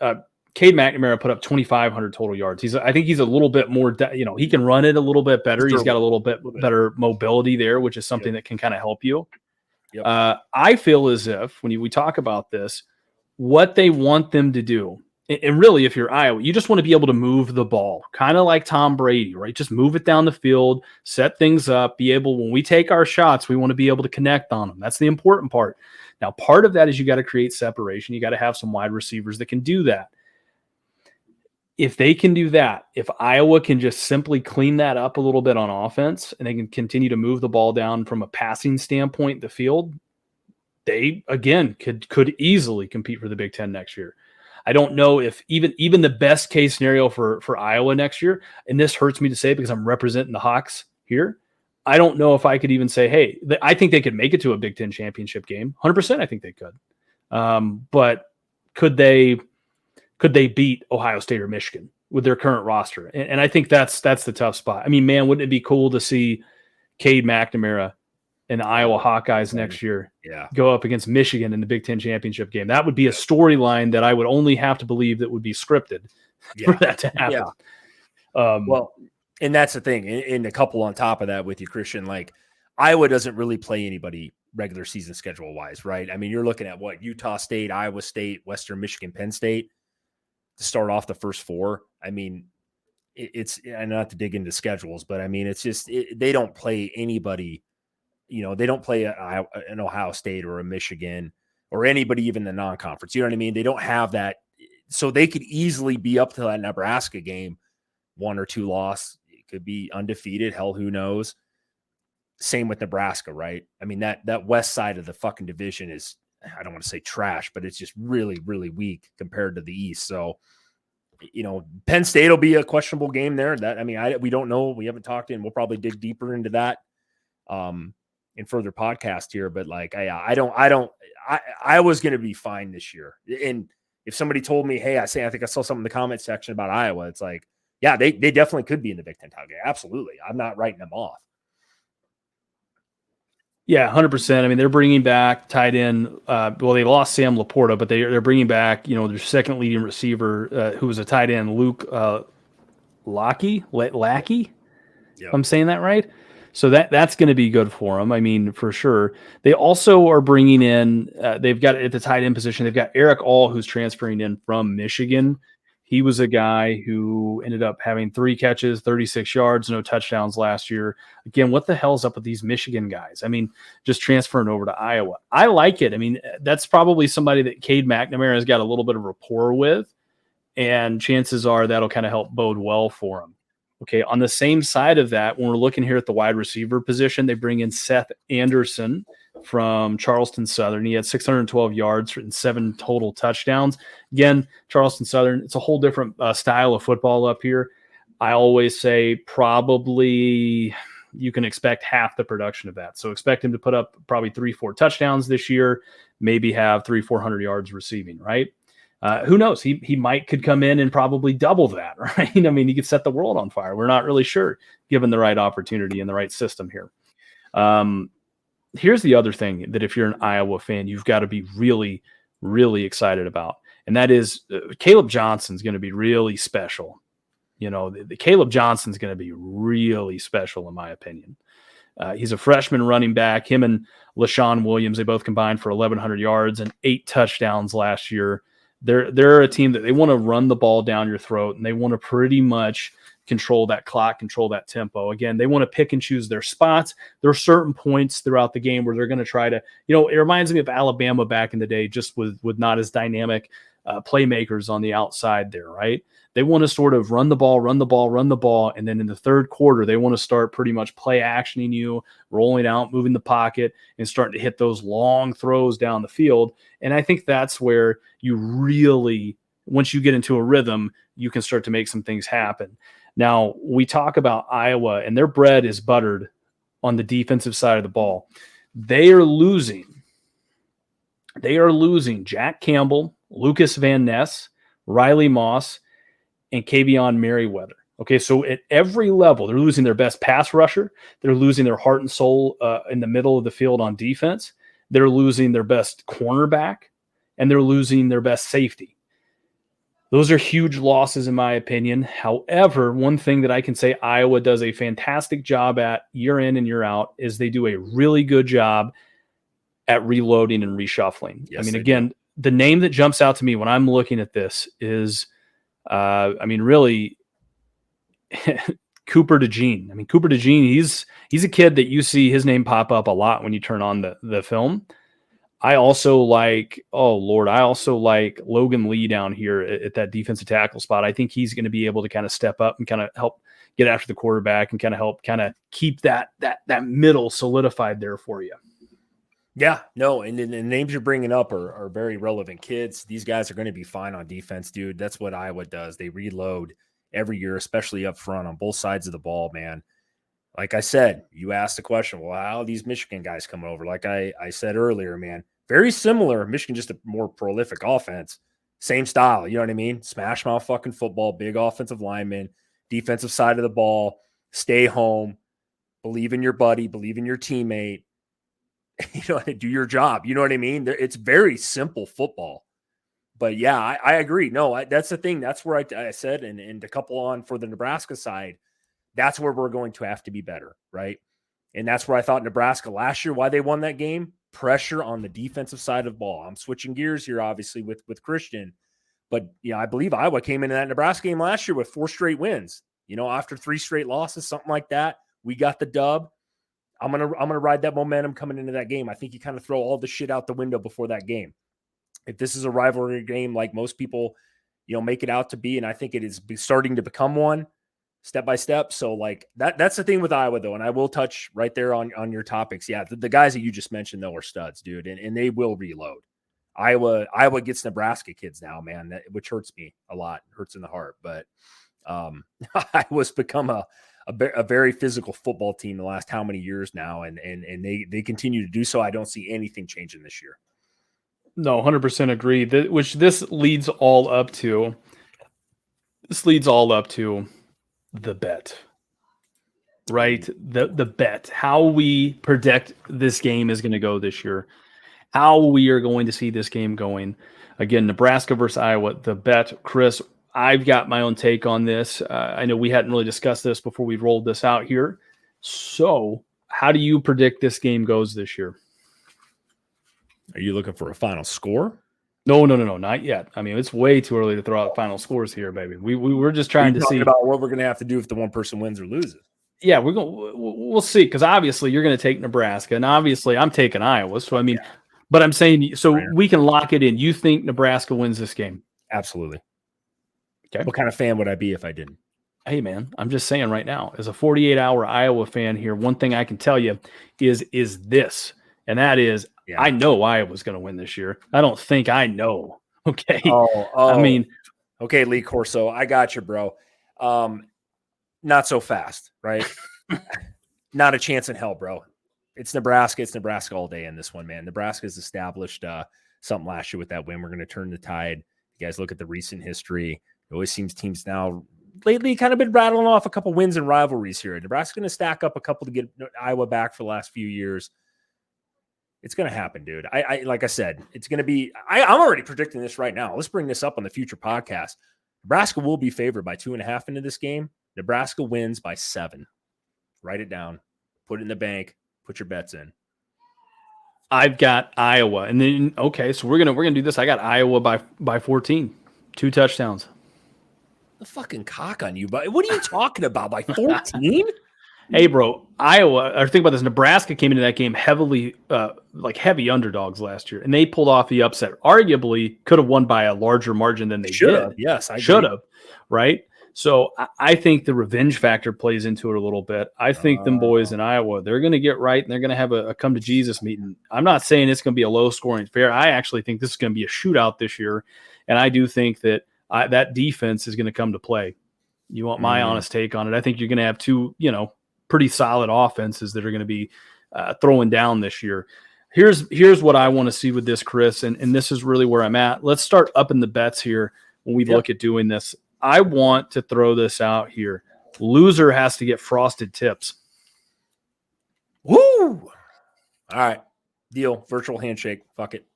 Cade McNamara put up 2,500 total yards. I think he's a little bit more, he can run it a little bit better. He's got a little bit better mobility there, which is something that can kind of help you. Yep. I feel as if when we talk about this, what they want them to do, and really, if you're Iowa, you just want to be able to move the ball, kind of like Tom Brady, right? Just move it down the field, set things up, be able, when we take our shots, we want to be able to connect on them. That's the important part. Now, part of that is you got to create separation. You got to have some wide receivers that can do that. If they can do that, if Iowa can just simply clean that up a little bit on offense and they can continue to move the ball down from a passing standpoint, the field, they, again, could easily compete for the Big Ten next year. I don't know if even the best case scenario for Iowa next year, and this hurts me to say because I'm representing the Hawks here, I don't know if I could even say, hey, I think they could make it to a Big Ten championship game. 100% I think they could. But could they beat Ohio State or Michigan with their current roster? And I think that's the tough spot. I mean, man, wouldn't it be cool to see Cade McNamara and the Iowa Hawkeyes next year go up against Michigan in the Big Ten championship game? That would be a storyline that I would only have to believe that would be scripted for that to happen. Well, and that's the thing. And a couple on top of that with you, Christian, like Iowa doesn't really play anybody regular season schedule wise, right? I mean, you're looking at what, Utah State, Iowa State, Western Michigan, Penn State to start off the first four. I mean, it's not to dig into schedules, but I mean, it's just, they don't play anybody. They don't play an Ohio State or a Michigan or anybody even the non-conference. You know what I mean? They don't have that. So they could easily be up to that Nebraska game, 1 or 2 loss. It could be undefeated. Hell, who knows? Same with Nebraska, right? I mean, that west side of the fucking division is, I don't want to say trash, but it's just really, really weak compared to the East. So, Penn State will be a questionable game there. We don't know. We haven't talked in. We'll probably dig deeper into that in further podcast here, but like, I was going to be fine this year. And if somebody told me, hey, I think I saw something in the comment section about Iowa, it's like, yeah, they definitely could be in the Big Ten title game. Absolutely. I'm not writing them off. Yeah, 100%. I mean, they're bringing back tight end. They lost Sam Laporta, but they're bringing back, their second leading receiver, who was a tight end, Luke Lackey. If I'm saying that right. So that's going to be good for them. I mean, for sure. They also are bringing in, they've got at the tight end position, they've got Eric All, who's transferring in from Michigan. He was a guy who ended up having 3 catches, 36 yards, no touchdowns last year. Again, what the hell's up with these Michigan guys? I mean, just transferring over to Iowa. I like it. I mean, that's probably somebody that Cade McNamara has got a little bit of rapport with, and chances are that'll kind of help bode well for him. Okay, on the same side of that, when we're looking here at the wide receiver position, they bring in Seth Anderson from Charleston Southern. He had 612 yards and 7 total touchdowns. Again, Charleston Southern, it's a whole different style of football up here. I always say probably you can expect half the production of that. So expect him to put up probably 3-4 touchdowns this year, maybe have 300-400 yards receiving, right? Who knows? He could come in and probably double that, right? I mean, he could set the world on fire. We're not really sure, given the right opportunity and the right system here. Here's the other thing that if you're an Iowa fan, you've got to be really, really excited about, and that is Caleb Johnson's going to be really special. The Caleb Johnson's going to be really special, in my opinion. He's a freshman running back. Him and LaShawn Williams, they both combined for 1,100 yards and 8 touchdowns last year. They're a team that they want to run the ball down your throat, and they want to pretty much control that clock, control that tempo. Again, they want to pick and choose their spots. There are certain points throughout the game where they're going to try to, it reminds me of Alabama back in the day, just with not as dynamic playmakers on the outside there, right? They want to sort of run the ball. And then in the third quarter, they want to start pretty much play actioning you, rolling out, moving the pocket, and starting to hit those long throws down the field. And I think that's where you really, once you get into a rhythm, you can start to make some things happen. Now, we talk about Iowa, and their bread is buttered on the defensive side of the ball. They are losing Jack Campbell, Lucas Van Ness, Riley Moss, and Kavion Merriweather. Okay, so at every level, they're losing their best pass rusher. They're losing their heart and soul in the middle of the field on defense. They're losing their best cornerback, and they're losing their best safety. Those are huge losses, in my opinion. However, one thing that I can say Iowa does a fantastic job at year in and year out is they do a really good job at reloading and reshuffling. Yes, I mean, again, the name that jumps out to me when I'm looking at this is, really Cooper DeJean. I mean, Cooper DeJean, he's a kid that you see his name pop up a lot when you turn on the film. I also like Logan Lee down here at that defensive tackle spot. I think he's going to be able to kind of step up and kind of help get after the quarterback and kind of help kind of keep that middle solidified there for you. Yeah, no, and the names you're bringing up are very relevant kids. These guys are going to be fine on defense, dude. That's what Iowa does. They reload every year, especially up front on both sides of the ball, man. Like I said, you asked the question, well, how are these Michigan guys coming over? Like I said earlier, man, very similar. Michigan, just a more prolific offense. Same style, you know what I mean? Smash mouth fucking football, big offensive lineman, defensive side of the ball, stay home, believe in your buddy, believe in your teammate. You know, do your job. You know what I mean? It's very simple football. But yeah, I agree. No, that's the thing. That's where I said, and a couple on for the Nebraska side, that's where we're going to have to be better, right? And that's where I thought Nebraska last year, why they won that game, pressure on the defensive side of the ball. I'm switching gears here, obviously, with Christian. But, I believe Iowa came into that Nebraska game last year with 4 straight wins. After 3 straight losses, something like that. We got the dub. I'm gonna ride that momentum coming into that game. I think you kind of throw all the shit out the window before that game. If this is a rivalry game like most people, make it out to be, and I think it is starting to become one step by step. So like that's the thing with Iowa though, and I will touch right there on your topics. Yeah, the guys that you just mentioned though are studs, dude, and they will reload. Iowa gets Nebraska kids now, man, which hurts me a lot, hurts in the heart. But Iowa's become a very physical football team the last how many years now, and they continue to do so. I don't see anything changing this year. No, 100% agree. Which this leads all up to. This leads all up to the bet, right? The bet. How we predict this game is going to go this year. How we are going to see this game going. Again, Nebraska versus Iowa. The bet, Chris. I've got my own take on this. I know we hadn't really discussed this before we rolled this out here. So, how do you predict this game goes this year? Are you looking for a final score? No, not yet. I mean, it's way too early to throw out final scores here, baby. We're just trying to see about what we're going to have to do if the one person wins or loses. Yeah, we'll see, because obviously you're going to take Nebraska, and obviously I'm taking Iowa. So I mean, but I'm saying we can lock it in. You think Nebraska wins this game? Absolutely. Okay. What kind of fan would I be if I didn't? Hey, man, I'm just saying right now, as a 48-hour Iowa fan here, one thing I can tell you is this, and that is I know Iowa's going to win this year. I don't think I know. Okay. Oh. I mean, okay, Lee Corso, I got you, bro. Not so fast, right? Not a chance in hell, bro. It's Nebraska. It's Nebraska all day in this one, man. Nebraska's established something last year with that win. We're going to turn the tide. You guys look at the recent history. It always seems teams now lately kind of been rattling off a couple wins and rivalries here. Nebraska's going to stack up a couple to get Iowa back for the last few years. It's going to happen, dude. I like I said, it's going to be I'm already predicting this right now. Let's bring this up on the future podcast. Nebraska will be favored by 2.5 into this game. Nebraska wins by 7. Write it down. Put it in the bank. Put your bets in. I've got Iowa. And then okay, so we're gonna do this. I got Iowa by 14. 2 touchdowns. The fucking cock on you, but what are you talking about? By 14? Hey, bro, Iowa, or think about this. Nebraska came into that game heavily, heavy underdogs last year, and they pulled off the upset. Arguably, could have won by a larger margin than they did. Yes, I should have, right? So I think the revenge factor plays into it a little bit. I think them boys in Iowa, they're going to get right, and they're going to have a come to Jesus meeting. I'm not saying it's going to be a low scoring affair. I actually think this is going to be a shootout this year, and I do think that that defense is going to come to play. You want my honest take on it? I think you're going to have 2, pretty solid offenses that are going to be throwing down this year. Here's what I want to see with this, Chris, and this is really where I'm at. Let's start upping the bets here when we look at doing this. I want to throw this out here. Loser has to get frosted tips. Woo! All right. Deal. Virtual handshake. Fuck it.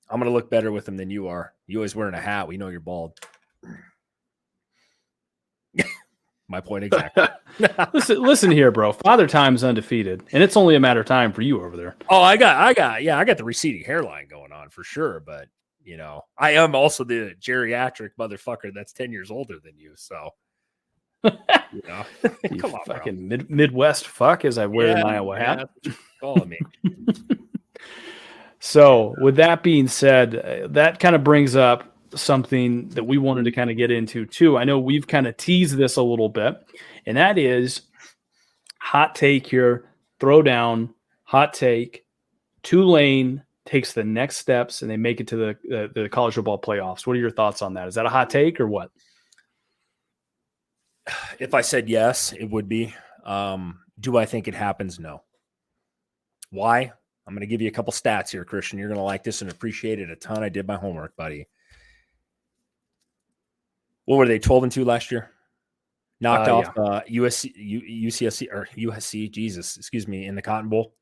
I'm going to look better with him than you are. You always wearing a hat. We know you're bald. My point exactly. listen here, bro. Father Time's undefeated, and it's only a matter of time for you over there. Oh, I got the receding hairline going on for sure. But, you know, I am also the geriatric motherfucker that's 10 years older than you. So, you know, come on, fucking Midwest fuck as I wear an Iowa hat. Calling me. So, with that being said, that kind of brings up something that we wanted to kind of get into too. I know we've kind of teased this a little bit, and that is hot take here, throw down, hot take. Tulane takes the next steps and they make it to the college football playoffs. What are your thoughts on that? Is that a hot take or what? If I said yes, it would be. Do I think it happens? No. Why? I'm going to give you a couple stats here, Christian. You're going to like this and appreciate it a ton. I did my homework, buddy. What were they, 12-2 last year? Knocked off USC, Jesus, excuse me, in the Cotton Bowl.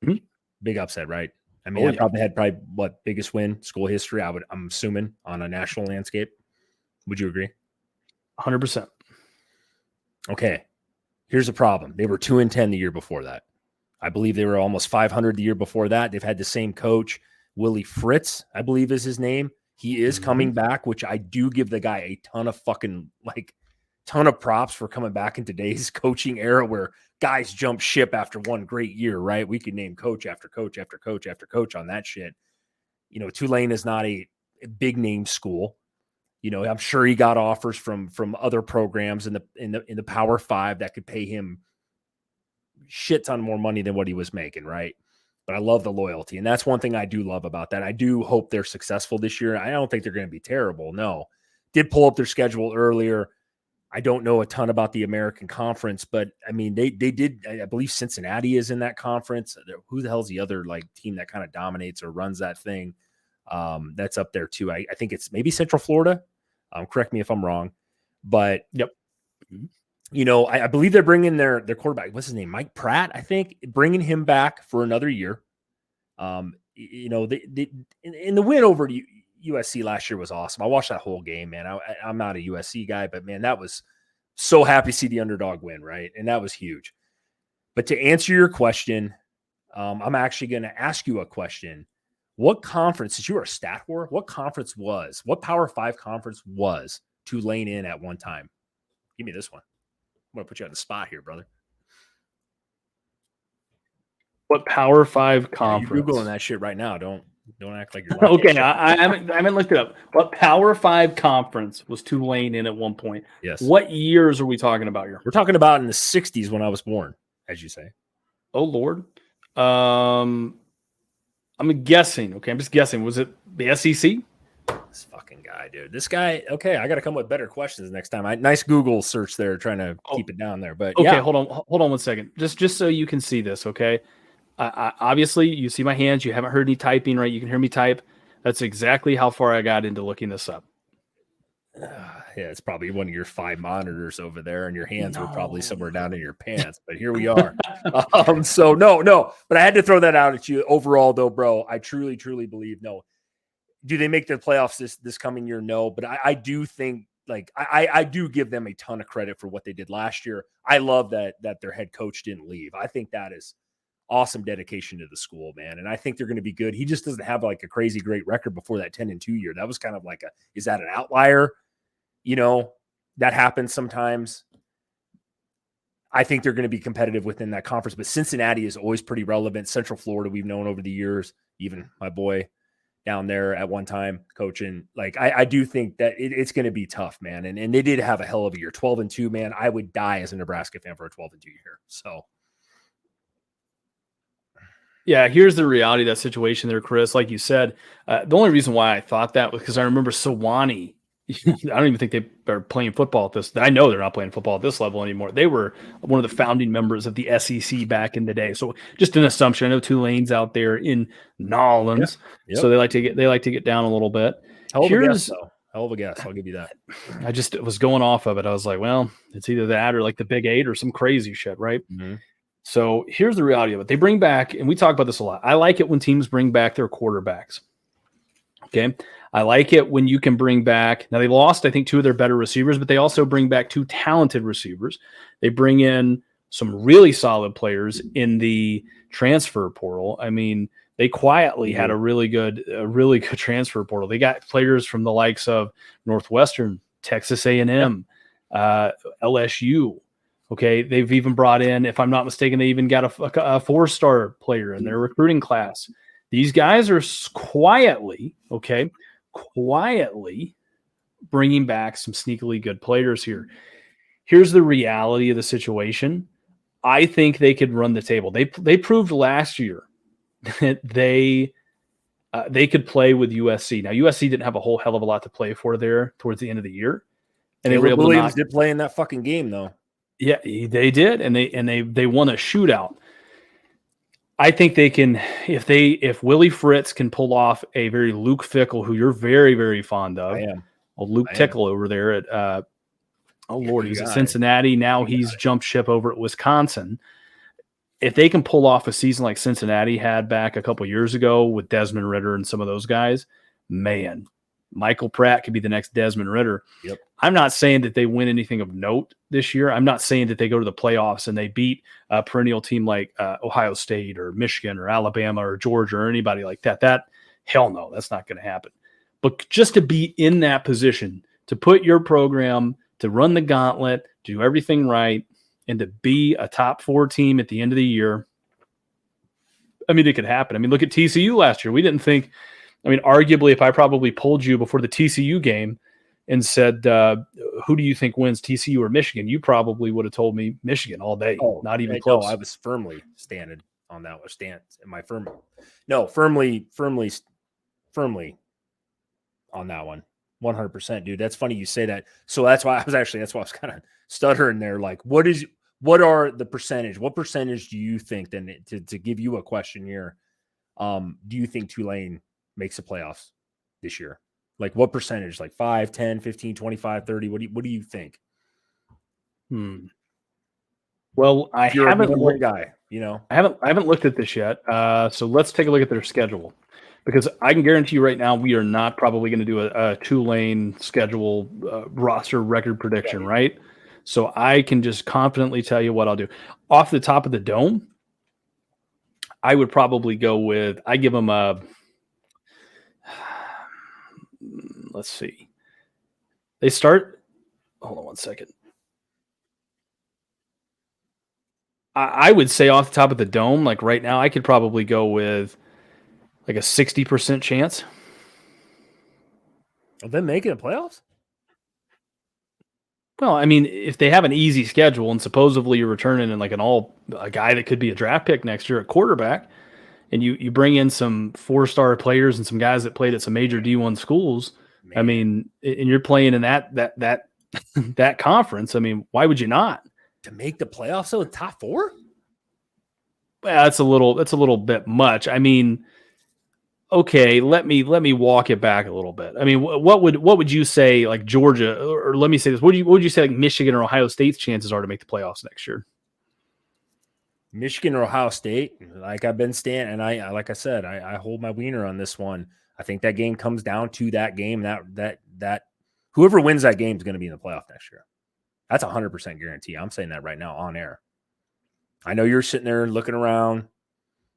Mm-hmm. Big upset, right? I mean, probably had biggest win, school history, I'm assuming, on a national landscape. Would you agree? 100%. Okay. Here's the problem. They were 2-10 the year before that. I believe they were almost 500 the year before that. They've had the same coach, Willie Fritz, I believe is his name. He is coming back, which I do give the guy a ton of ton of props for coming back in today's coaching era where guys jump ship after one great year, right? We could name coach after coach after coach after coach on that shit. You know, Tulane is not a big name school. You know, I'm sure he got offers from other programs in the Power 5 that could pay him shit ton more money than what he was making, right? But I love the loyalty. And that's one thing I do love about that. I do hope they're successful this year. I don't think they're going to be terrible. No. Did pull up their schedule earlier. I don't know a ton about the American Conference, but I mean, they did. I believe Cincinnati is in that conference. Who the hell's the other team that kind of dominates or runs that thing? That's up there too. I think it's maybe Central Florida. Correct me if I'm wrong, but yep. You know, I believe they're bringing their quarterback. What's his name? Mike Pratt, I think, bringing him back for another year. You know, in the win over USC last year was awesome. I watched that whole game, man. I'm not a USC guy, but man, that was so happy to see the underdog win, right? And that was huge. But to answer your question, I'm actually going to ask you a question. What conference, since you are a stat whore, what Power 5 conference was Tulane in at one time? Give me this one. I'm going to put you on the spot here, brother. What Power 5 conference? You're Googling that shit right now. Don't act like you're okay. I haven't looked it up. What Power 5 conference was Tulane in at one point? Yes. What years are we talking about here? We're talking about in the 60s when I was born, as you say. Oh, Lord. I'm guessing. Okay, I'm just guessing. Was it the SEC? This fucking guy, dude. This guy. Okay, I got to come with better questions next time. Nice Google search there, trying to keep it down there. But okay, yeah. hold on 1 second. Just so you can see this. Okay, obviously you see my hands. You haven't heard me typing, right? You can hear me type. That's exactly how far I got into looking this up. Yeah, it's probably one of your 5 monitors over there, and your hands were probably somewhere down in your pants. But here we are. So no. But I had to throw that out at you. Overall, though, bro, I truly believe no. Do they make the playoffs this coming year? No, but I do think I do give them a ton of credit for what they did last year. I love that their head coach didn't leave. I think that is awesome dedication to the school, man. And I think they're going to be good. He just doesn't have a crazy great record before that 10-2 year. That was kind of is that an outlier? You know, that happens sometimes. I think they're going to be competitive within that conference, but Cincinnati is always pretty relevant. Central Florida, we've known over the years, even my boy down there at one time coaching. I do think that it's going to be tough, man. And they did have a hell of a year. 12-2, man. I would die as a Nebraska fan for a 12-2 year. So. Yeah, here's the reality of that situation there, Chris. Like you said, the only reason why I thought that was because I remember Sewanee. I don't even think they are playing football at this. I know they're not playing football at this level anymore. They were one of the founding members of the SEC back in the day. So just an assumption. I know Tulane's out there in Nolans, so they like to get down a little bit. How old guess, though? Hell of a guess. I'll give you that. I just was going off of it. I was like, well, it's either that or like the Big 8 or some crazy shit, right? Mm-hmm. So here's the reality of it. They bring back, and we talk about this a lot. I like it when teams bring back their quarterbacks. Okay. I like it when you can bring back, now they lost, I think, 2 of their better receivers, but they also bring back 2 talented receivers. They bring in some really solid players in the transfer portal. I mean, they quietly had a really good transfer portal. They got players from the likes of Northwestern, Texas A&M, LSU. Okay, they've even brought in, if I'm not mistaken, they even got a 4-star player in their recruiting class. These guys are quietly bringing back some sneakily good players here. Here's the reality of the situation. I think they could run the table. They proved last year that they could play with USC. Now USC didn't have a whole hell of a lot to play for there towards the end of the year, and they were able Williams to did play in that fucking game though. Yeah, they did, and they won a shootout. I think they can, if Willie Fritz can pull off a very Luke Fickell, who you're very, very fond of. I am. Luke Tickle over there at he's at Cincinnati. Now he's jumped ship over at Wisconsin. If they can pull off a season like Cincinnati had back a couple years ago with Desmond Ridder and some of those guys, man, Michael Pratt could be the next Desmond Ridder. Yep. I'm not saying that they win anything of note this year. I'm not saying that they go to the playoffs and they beat a perennial team like Ohio State or Michigan or Alabama or Georgia or anybody like that. Hell no, that's not going to happen. But just to be in that position, to put your program, to run the gauntlet, do everything right, and to be a top 4 team at the end of the year, I mean, it could happen. I mean, look at TCU last year. We didn't think, I mean, arguably, if I probably pulled you before the TCU game and said, who do you think wins, TCU or Michigan? You probably would have told me Michigan all day. Not even close. No, I was firmly standing on that one. Firmly on that one. 100%, dude. That's funny you say that. So that's why I was kind of stuttering there. Like, what are the percentage? What percentage do you think, then, to give you a question here, do you think Tulane makes the playoffs this year? Like, what percentage? Like 5, 10, 15, 25, 30? What do you think? Well, I haven't looked, guy, you know. I haven't looked at this yet. So let's take a look at their schedule, because I can guarantee you right now we are not probably going to do a Tulane schedule roster record prediction, right? So I can just confidently tell you what I'll do. Off the top of the dome, I would probably go with, I give them a, let's see. They start, hold on one second. I would say off the top of the dome, like right now, I could probably go with like a 60% chance of them making the playoffs. Well, I mean, if they have an easy schedule and supposedly you're returning in like a guy that could be a draft pick next year at quarterback, and you bring in some 4-star players and some guys that played at some major D1 schools, man. I mean, and you're playing in that conference. I mean, why would you not? To make the playoffs, so the top 4? Well, that's a little bit much. I mean, okay, let me walk it back a little bit. I mean, what would you say, like Georgia, or let me say this, what would you say like Michigan or Ohio State's chances are to make the playoffs next year? Michigan or Ohio State, like I've been standing, and I hold my wiener on this one. I think that game comes down to that game. That whoever wins that game is going to be in the playoff next year. That's 100% guarantee. I'm saying that right now on air. I know you're sitting there looking around,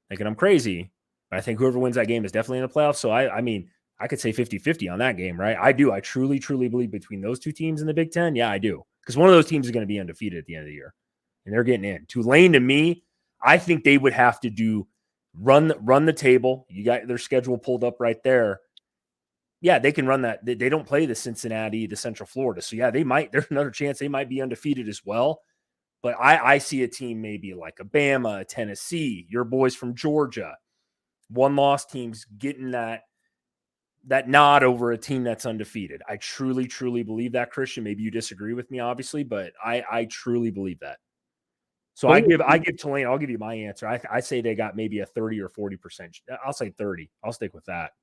thinking I'm crazy. But I think whoever wins that game is definitely in the playoffs. So, I mean, I could say 50-50 on that game, right? I do. I truly, truly believe between those two teams in the Big Ten, yeah, I do. Because one of those teams is going to be undefeated at the end of the year. And they're getting in. Tulane, to me, I think they would have to run the table. You got their schedule pulled up right there. Yeah, they can run that. They don't play the Cincinnati, the Central Florida. So, yeah, there's another chance they might be undefeated as well. But I see a team maybe like a Bama, Tennessee, your boys from Georgia, one-loss teams getting that nod over a team that's undefeated. I truly, truly believe that, Christian. Maybe you disagree with me, obviously, but I truly believe that. So I give Tulane, I'll give you my answer. I say they got maybe a 30 or 40%. I'll say 30. I'll stick with that.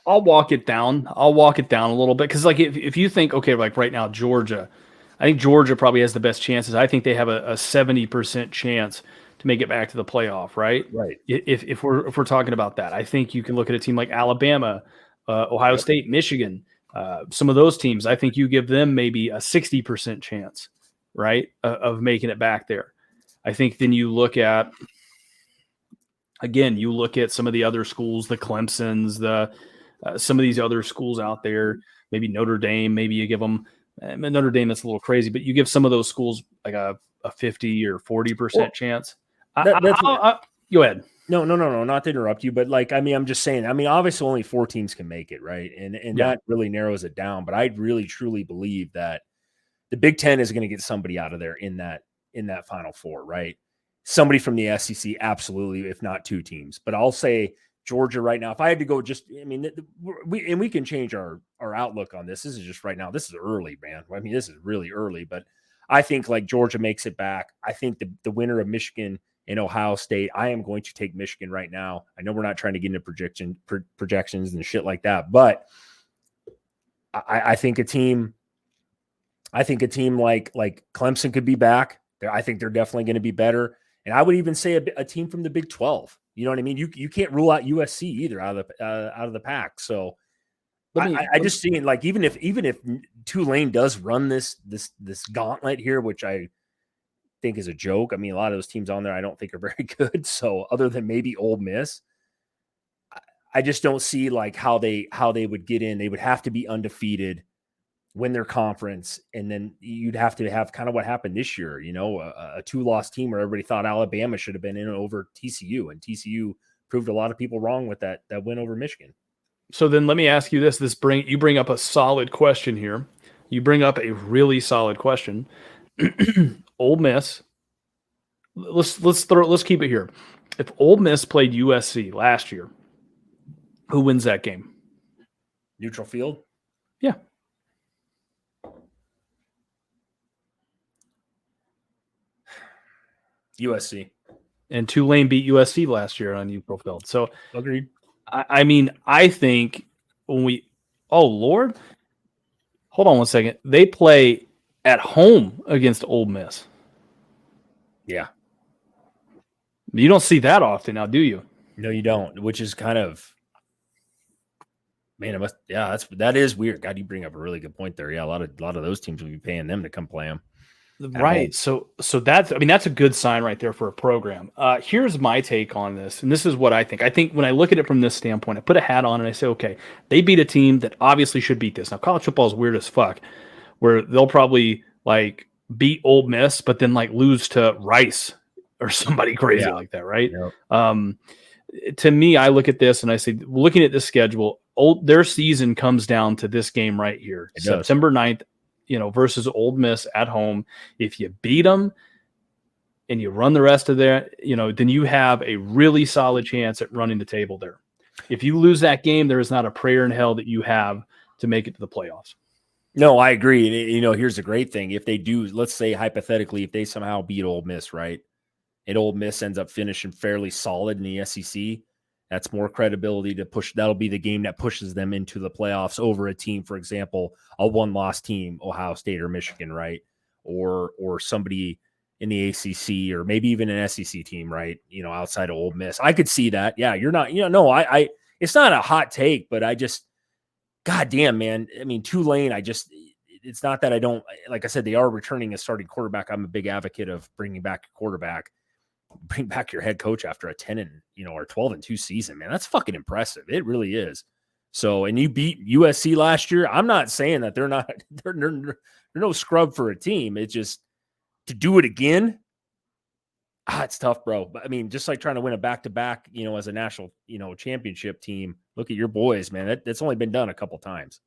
I'll walk it down. I'll walk it down a little bit because, like, if you think, okay, like right now, Georgia, I think Georgia probably has the best chances. I think they have a 70% chance to make it back to the playoff, right? Right. If we're talking about that, I think you can look at a team like Alabama, Ohio Yep. State, Michigan, some of those teams. I think you give them maybe a 60% chance, right, of making it back there. I think then you look at again, you look at some of the other schools, the Clemsons, the some of these other schools out there, maybe Notre Dame, maybe you give them Notre Dame. That's a little crazy, but you give some of those schools like a 50 or 40% Well, chance. that's Go ahead. no, not to interrupt you, but like, I mean, I'm just saying, I mean, obviously only 4 teams can make it, right? And Yeah. that really narrows it down. But I really truly believe that the Big Ten is going to get somebody out of there in that Final Four, right? Somebody from the SEC, absolutely, if not 2 teams. But I'll say Georgia right now. If I had to go, just I mean, we can change our outlook on this. This is just right now. This is early, man. I mean, this is really early. But I think like Georgia makes it back. I think the winner of Michigan and Ohio State. I am going to take Michigan right now. I know we're not trying to get into projections and shit like that, but I think a team. I think a team like Clemson could be back. I think they're definitely going to be better. And I would even say a team from the Big 12. You know what I mean? You can't rule out USC either out of the pack. So I just see like even if Tulane does run this gauntlet here, which I think is a joke. I mean, a lot of those teams on there I don't think are very good. So other than maybe Ole Miss, I just don't see like how they would get in. They would have to be undefeated, win their conference, and then you'd have to have kind of what happened this year, you know, a 2-loss team where everybody thought Alabama should have been in over TCU, and TCU proved a lot of people wrong with that win over Michigan. So then let me ask you this. You bring up a solid question here. You bring up a really solid question. Ole Miss. Let's keep it here. If Ole Miss played USC last year, who wins that game? Neutral field? Yeah. USC. And Tulane beat USC last year on neutral field. So agreed. I mean, I think when oh Lord, hold on one second. They play at home against Ole Miss. Yeah. You don't see that often now, do you? No, you don't, which is kind of, man, that is weird. God, you bring up a really good point there. Yeah, a lot of those teams will be paying them to come play them. Right. So that's a good sign right there for a program. Here's my take on this, and this is what I think. I think when I look at it from this standpoint, I put a hat on and I say, okay, they beat a team that obviously should beat this. Now, college football is weird as fuck, where they'll probably like beat Ole Miss, but then like lose to Rice or somebody crazy like that, right? Yep. To me, I look at this and I say, looking at this schedule, their season comes down to this game right here, September 9th. Versus Ole Miss at home. If you beat them and you run the rest of their, then you have a really solid chance at running the table there. If you lose that game, there is not a prayer in hell that you have to make it to the playoffs. No, I agree. And, here's the great thing. If they do, let's say hypothetically, if they somehow beat Ole Miss, right, and Ole Miss ends up finishing fairly solid in the SEC, that's more credibility to push. That'll be the game that pushes them into the playoffs over a team, for example, a 1-loss team, Ohio State or Michigan, right? Or somebody in the ACC or maybe even an SEC team, right? Outside of Ole Miss. I could see that. Yeah, you're not, no, I it's not a hot take, but I just, goddamn, man. I mean, Tulane, it's not that I don't, like I said, they are returning a starting quarterback. I'm a big advocate of bringing back a quarterback. Bring back your head coach after a 10 or 12-2 season, man. That's fucking impressive. It really is. So, and you beat USC last year. I'm not saying that they're no scrub for a team. It's just to do it again. It's tough, bro. But I mean, just like trying to win a back-to-back, as a national, championship team. Look at your boys, man. That's only been done a couple times.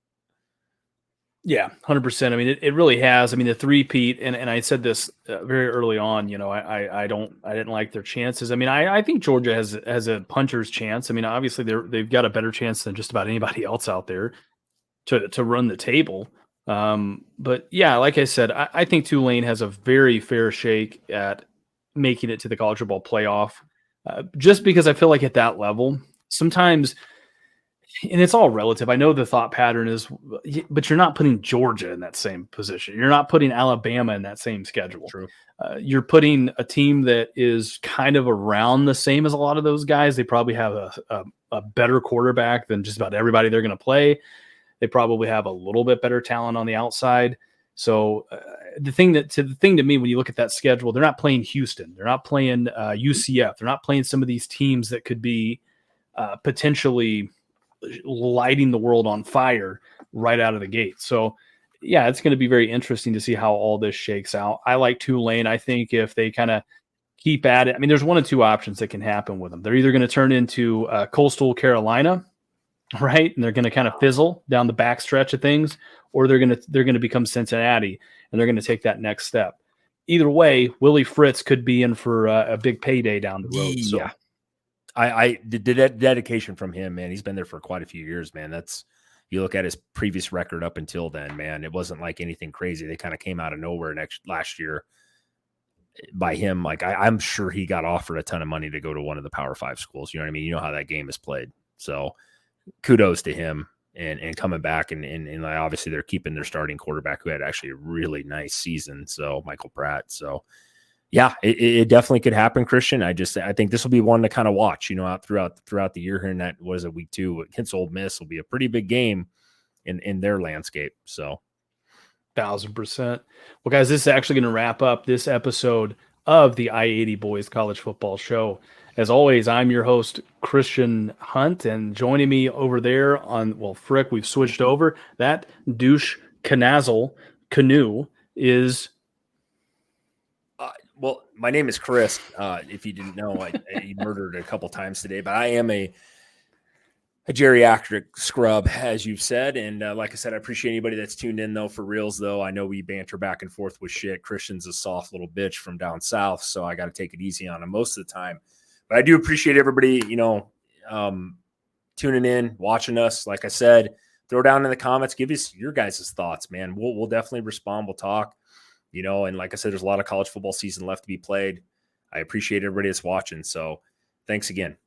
Yeah, 100%. I mean, it really has. I mean, the three-peat, and I said this very early on. I didn't like their chances. I mean, I think Georgia has a puncher's chance. I mean, obviously they've got a better chance than just about anybody else out there to run the table. But yeah, like I said, I think Tulane has a very fair shake at making it to the college football playoff. Just because I feel like at that level, sometimes And it's all relative. I know the thought pattern is, but you're not putting Georgia in that same position. You're not putting Alabama in that same schedule. True. You're putting a team that is kind of around the same as a lot of those guys. They probably have a better quarterback than just about everybody they're going to play. They probably have a little bit better talent on the outside. So the thing to me, when you look at that schedule, they're not playing Houston. They're not playing UCF. They're not playing some of these teams that could be potentially lighting the world on fire right out of the gate. So yeah, it's going to be very interesting to see how all this shakes out. I like Tulane. I think if they kind of keep at it, I mean, there's one of two options that can happen with them. They're either going to turn into Coastal Carolina, right, and they're going to kind of fizzle down the back stretch of things, or they're going to become Cincinnati and they're going to take that next step. Either way, Willie Fritz could be in for a big payday down the road. Yeah. So. I did that dedication from him, man. He's been there for quite a few years, man. That's, you look at his previous record up until then, man, it wasn't like anything crazy. They kind of came out of nowhere last year by him. Like I'm sure he got offered a ton of money to go to one of the Power 5 schools. You know what I mean? You know how that game is played. So kudos to him and coming back and obviously they're keeping their starting quarterback who had actually a really nice season. So Michael Pratt. So yeah, it definitely could happen, Christian. I think this will be one to kind of watch, out throughout the year here. And that was a week 2 against Ole Miss will be a pretty big game in their landscape. So 1,000%. Well, guys, this is actually going to wrap up this episode of the I-80 Boys College Football Show. As always, I'm your host, Christian Hunt, and joining me over there Frick, we've switched over. That douche canoe is... Well, my name is Chris. If you didn't know, I murdered a couple times today, but I am a geriatric scrub, as you've said. And like I said, I appreciate anybody that's tuned in, though, for reals, though. I know we banter back and forth with shit. Christian's a soft little bitch from down south, so I got to take it easy on him most of the time. But I do appreciate everybody, tuning in, watching us. Like I said, throw down in the comments, give us your guys' thoughts, man. We'll definitely respond. We'll talk. And like I said, there's a lot of college football season left to be played. I appreciate everybody that's watching. So thanks again.